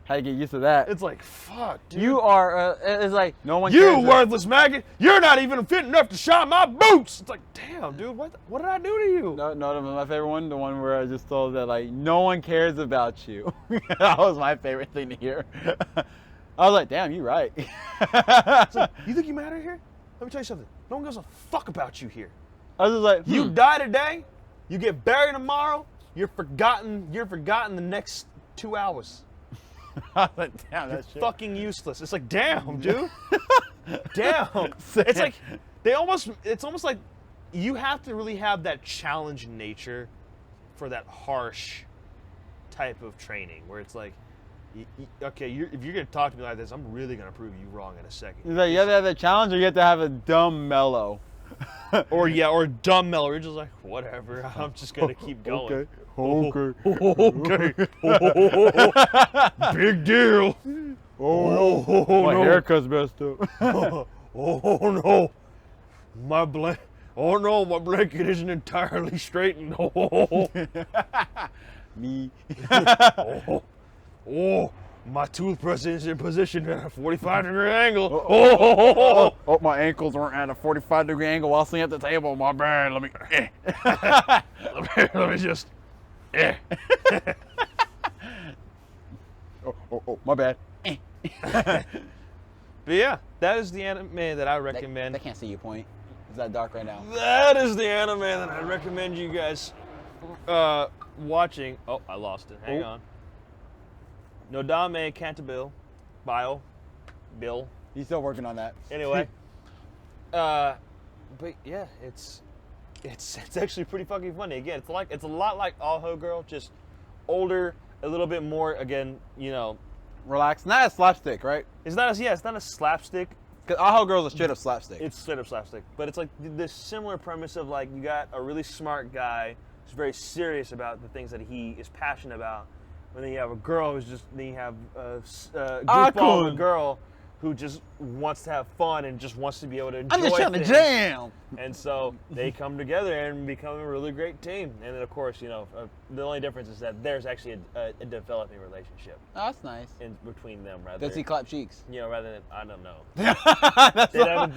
How to get used to that? It's like, fuck, dude. You are. It's like no one. You worthless maggot. You're not even fit enough to shine my boots. It's like, damn, dude. What did I do to you? No, my favorite one, the one where I just told that like no one cares about you. That was my favorite thing to hear. I was like, damn, you're right. It's like, you think you matter here? Let me tell you something. No one gives a fuck about you here. I was just like, you die today, you get buried tomorrow, you're forgotten the next 2 hours. I was like, damn, that's fucking useless. It's like, damn, dude. Damn. It's like it's almost like you have to really have that challenge nature for that harsh type of training where it's like, okay, if you're gonna talk to me like this, I'm really gonna prove you wrong in a second. It's like you have to have the challenge, or you have to have a dumb mellow. or dumb mellow. You're just like, whatever. I'm just gonna keep going. Okay. Big deal. Oh, my no. haircut's messed up. Oh no, my blanket isn't entirely straightened. Me. Oh, my toothbrush is in position at a 45-degree angle. Oh, my ankles weren't at a 45-degree angle while sitting at the table. My bad. Let me just. Oh, my bad. But yeah, that is the anime that I recommend. They can't see you point. It's that dark right now. That is the anime that I recommend you guys watching. Oh, I lost it. Hang on. Nodame Cantabile, Bill. He's still working on that. Anyway, but yeah, it's actually pretty fucking funny. Again, it's a lot like Aho Girl, just older, a little bit more. Again, relaxed. Not a slapstick, right? It's not a slapstick. Because Aho Girl's a straight up slapstick. It's straight up slapstick, but it's like this similar premise of like you got a really smart guy who's very serious about the things that he is passionate about. And then you have a girl then you have a goofball of a girl who just wants to have fun and just wants to be able to enjoy I'm just trying things. to jam. And so they come together and become a really great team. And then of course, the only difference is that there's actually a developing relationship. Oh, that's nice. In between them, rather. Does he clap cheeks? Rather than, I don't know. They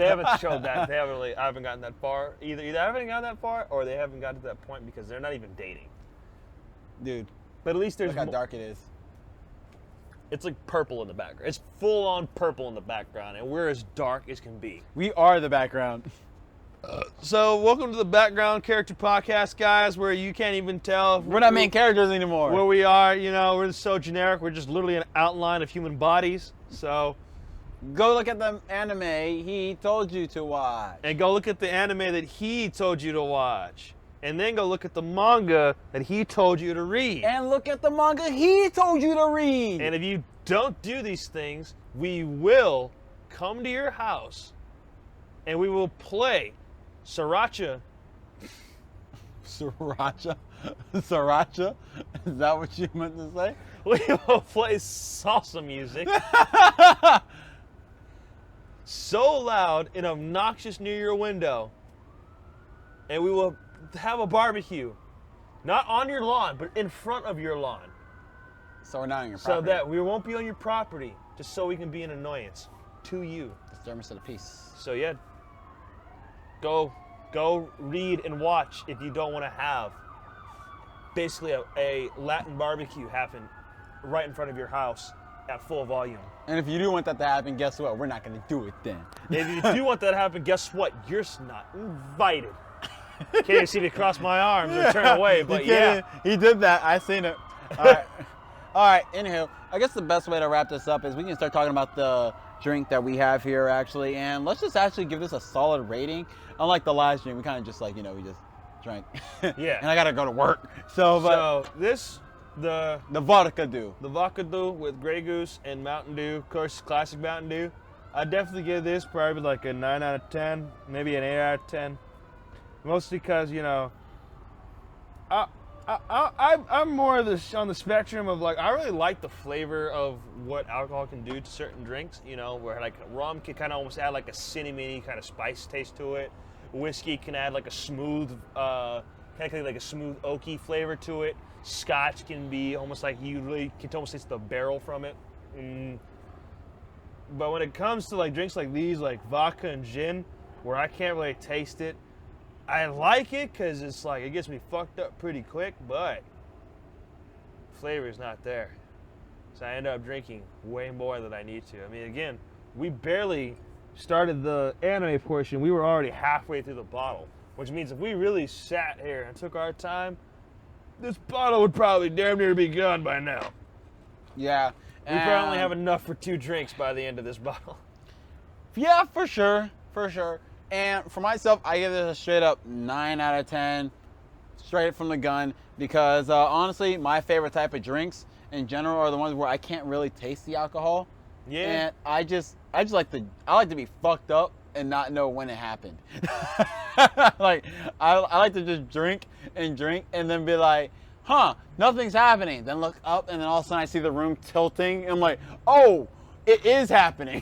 haven't showed that. I haven't gotten that far. Either I haven't gotten that far or they haven't gotten to that point because they're not even dating. Dude. But at least there's look how dark it is. It's like purple in the background. It's full on purple in the background, and we're as dark as can be. We are the background. So welcome to the Background Character Podcast, guys, where you can't even tell. We're not main characters anymore. Where we are, we're so generic. We're just literally an outline of human bodies. So go look at the anime he told you to watch. And go look at the anime that he told you to watch. And then go look at the manga that he told you to read. And look at the manga he told you to read. And if you don't do these things, we will come to your house and we will play Sriracha Sriracha? Sriracha? Is that what you meant to say? We will play salsa music so loud and obnoxious near your window, and we will have a barbecue, not on your lawn, but in front of your lawn, So we're not on your so property. that we won't be on your property, just so we can be an annoyance to you. Disturb to the peace. So yeah, go read and watch if you don't want to have basically a Latin barbecue happen right in front of your house at full volume. And if you do want that to happen, guess what? We're not going to do it then. If you do want that to happen, guess what? You're not invited. Can't even see me cross my arms or turn away, but yeah. He did that. I seen it. All right. All right. Anywho, I guess the best way to wrap this up is we can start talking about the drink that we have here, actually. And let's just actually give this a solid rating. Unlike the last drink, we kind of just we just drank. Yeah. And I got to go to work. So this, the vodka do. The vodka do with Grey Goose and Mountain Dew, of course, classic Mountain Dew. I'd definitely give this probably like a 9 out of 10, maybe an 8 out of 10. Mostly because, I'm more on the spectrum of I really like the flavor of what alcohol can do to certain drinks, where like rum can kind of almost add like a cinnamony kind of spice taste to it. Whiskey can add like a smooth, kind of like a smooth oaky flavor to it. Scotch can be almost like you really can almost taste the barrel from it. But when it comes to drinks like these, like vodka and gin, where I can't really taste it, I like it because it's it gets me fucked up pretty quick, but flavor's not there. So I end up drinking way more than I need to. I mean, again, we barely started the anime portion. We were already halfway through the bottle, which means if we really sat here and took our time, this bottle would probably damn near be gone by now. Yeah. We probably only have enough for 2 drinks by the end of this bottle. Yeah, for sure. For sure. And for myself, I give this a straight up 9 out of 10, straight from the gun, because honestly, my favorite type of drinks in general are the ones where I can't really taste the alcohol. Yeah. And I like to be fucked up and not know when it happened. I like to just drink and then be like, huh, nothing's happening. Then look up and then all of a sudden I see the room tilting and I'm like, oh, it is happening.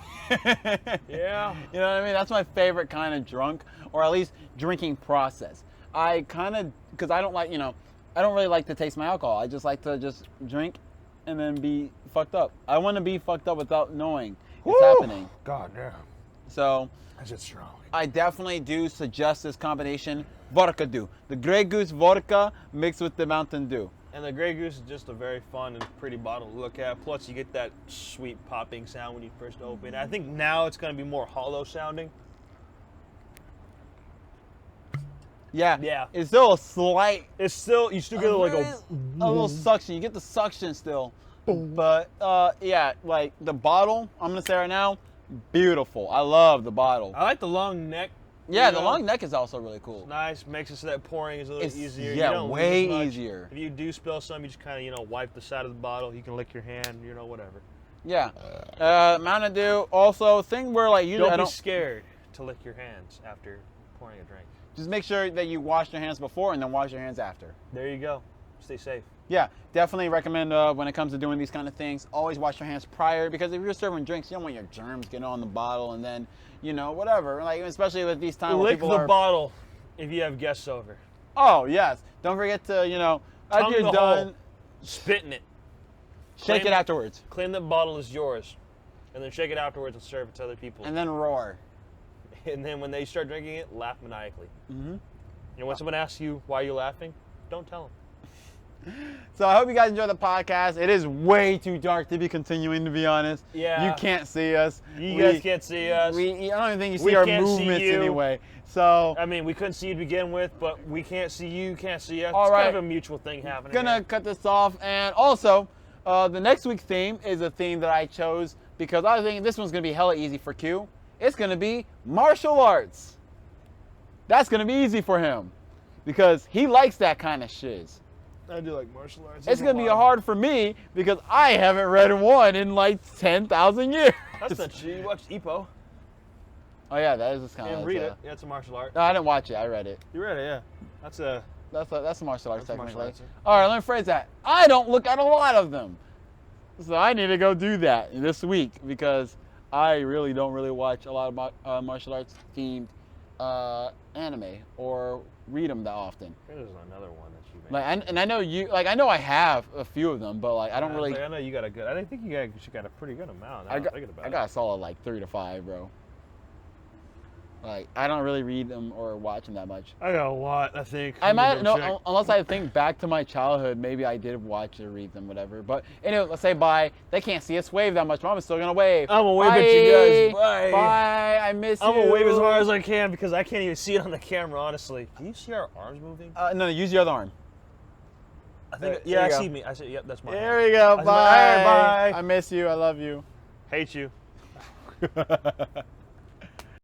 Yeah. You know what I mean? That's my favorite kind of drunk, or at least drinking process. I kind of, because I don't really like to taste my alcohol. I just like to just drink and then be fucked up. I want to be fucked up without knowing it's happening. God damn. So That's just strong. I definitely do suggest this combination, vodka Dew. The Grey Goose vodka mixed with the Mountain Dew. And the Grey Goose is just a very fun and pretty bottle to look at. Plus, you get that sweet popping sound when you first open. I think now it's going to be more hollow sounding. Yeah. Yeah. It's still a slight. It's still, you still get like a little suction. You get the suction still. But yeah, like the bottle, I'm going to say right now, beautiful. I love the bottle. I like the long neck. Yeah, the long neck is also really cool. It's nice. Makes it so that pouring is a little easier. Yeah, you don't way lose much. easier. If you do spill some, you just kind of, wipe the side of the bottle. You can lick your hand, whatever. Yeah. Mountain Dew, also, thing where usually Don't be scared to lick your hands after pouring a drink. Just make sure that you wash your hands before and then wash your hands after. There you go. Stay safe. Yeah, definitely recommend when it comes to doing these kind of things, always wash your hands prior, because if you're serving drinks, you don't want your germs getting on the bottle and then, whatever. Especially with these times where Lick people the bottle if you have guests over. Oh, yes. Don't forget to, after Tongue you're the done, hole. Spit in it. shake it afterwards. Claim that bottle is yours. And then shake it afterwards and serve it to other people. And then roar. And then when they start drinking it, laugh maniacally. Mm-hmm. And when someone asks you why you're laughing, don't tell them. So I hope you guys enjoy the podcast. It is way too dark to be continuing, to be honest. Yeah. You can't see us. You guys can't see us. I don't even think you We see our can't see movements you. anyway. So I mean, we couldn't see you to begin with, but we can't see you, can't see us. All It's right. kind of a mutual thing happening. gonna here. cut this off. And also, the next week's theme is a theme that I chose because I was thinking this one's gonna be hella easy for Q. It's gonna be martial arts. That's gonna be easy for him because he likes that kind of shiz. I do like martial arts. It's gonna be hard for me because I haven't read one in like 10,000 years. That's not true. You watched Ippo. Oh yeah, that is kind And of. read it. Yeah, it's a martial art. No, I didn't watch it. I read it. You read it, yeah. That's a That's martial arts That's martial technically. arts, All right, let me phrase that. I don't look at a lot of them, so I need to go do that this week because I really don't watch a lot of martial arts themed anime or read them that often. There's another one that you Like, and I know you, like, I know I have a few of them, but like, I don't really. I know you got a good. I think you got a pretty good amount. I got a solid like 3 to 5, bro. Like, I don't really read them or watch them that much. I got a lot, I think. I might no, unless I think back to my childhood, maybe I did watch or read them, whatever. But anyway, let's say bye. They can't see us wave that much, but I'm still gonna wave. I'm gonna wave at you guys. Bye. Bye. I miss you. I'm gonna wave as hard as I can because I can't even see it on the camera, honestly. Can you see our arms moving? No, use your other arm. I think. There I you see go. me. I see. Yep, that's my. There we go. Bye. Bye. Bye. I miss you. I love you. Hate you.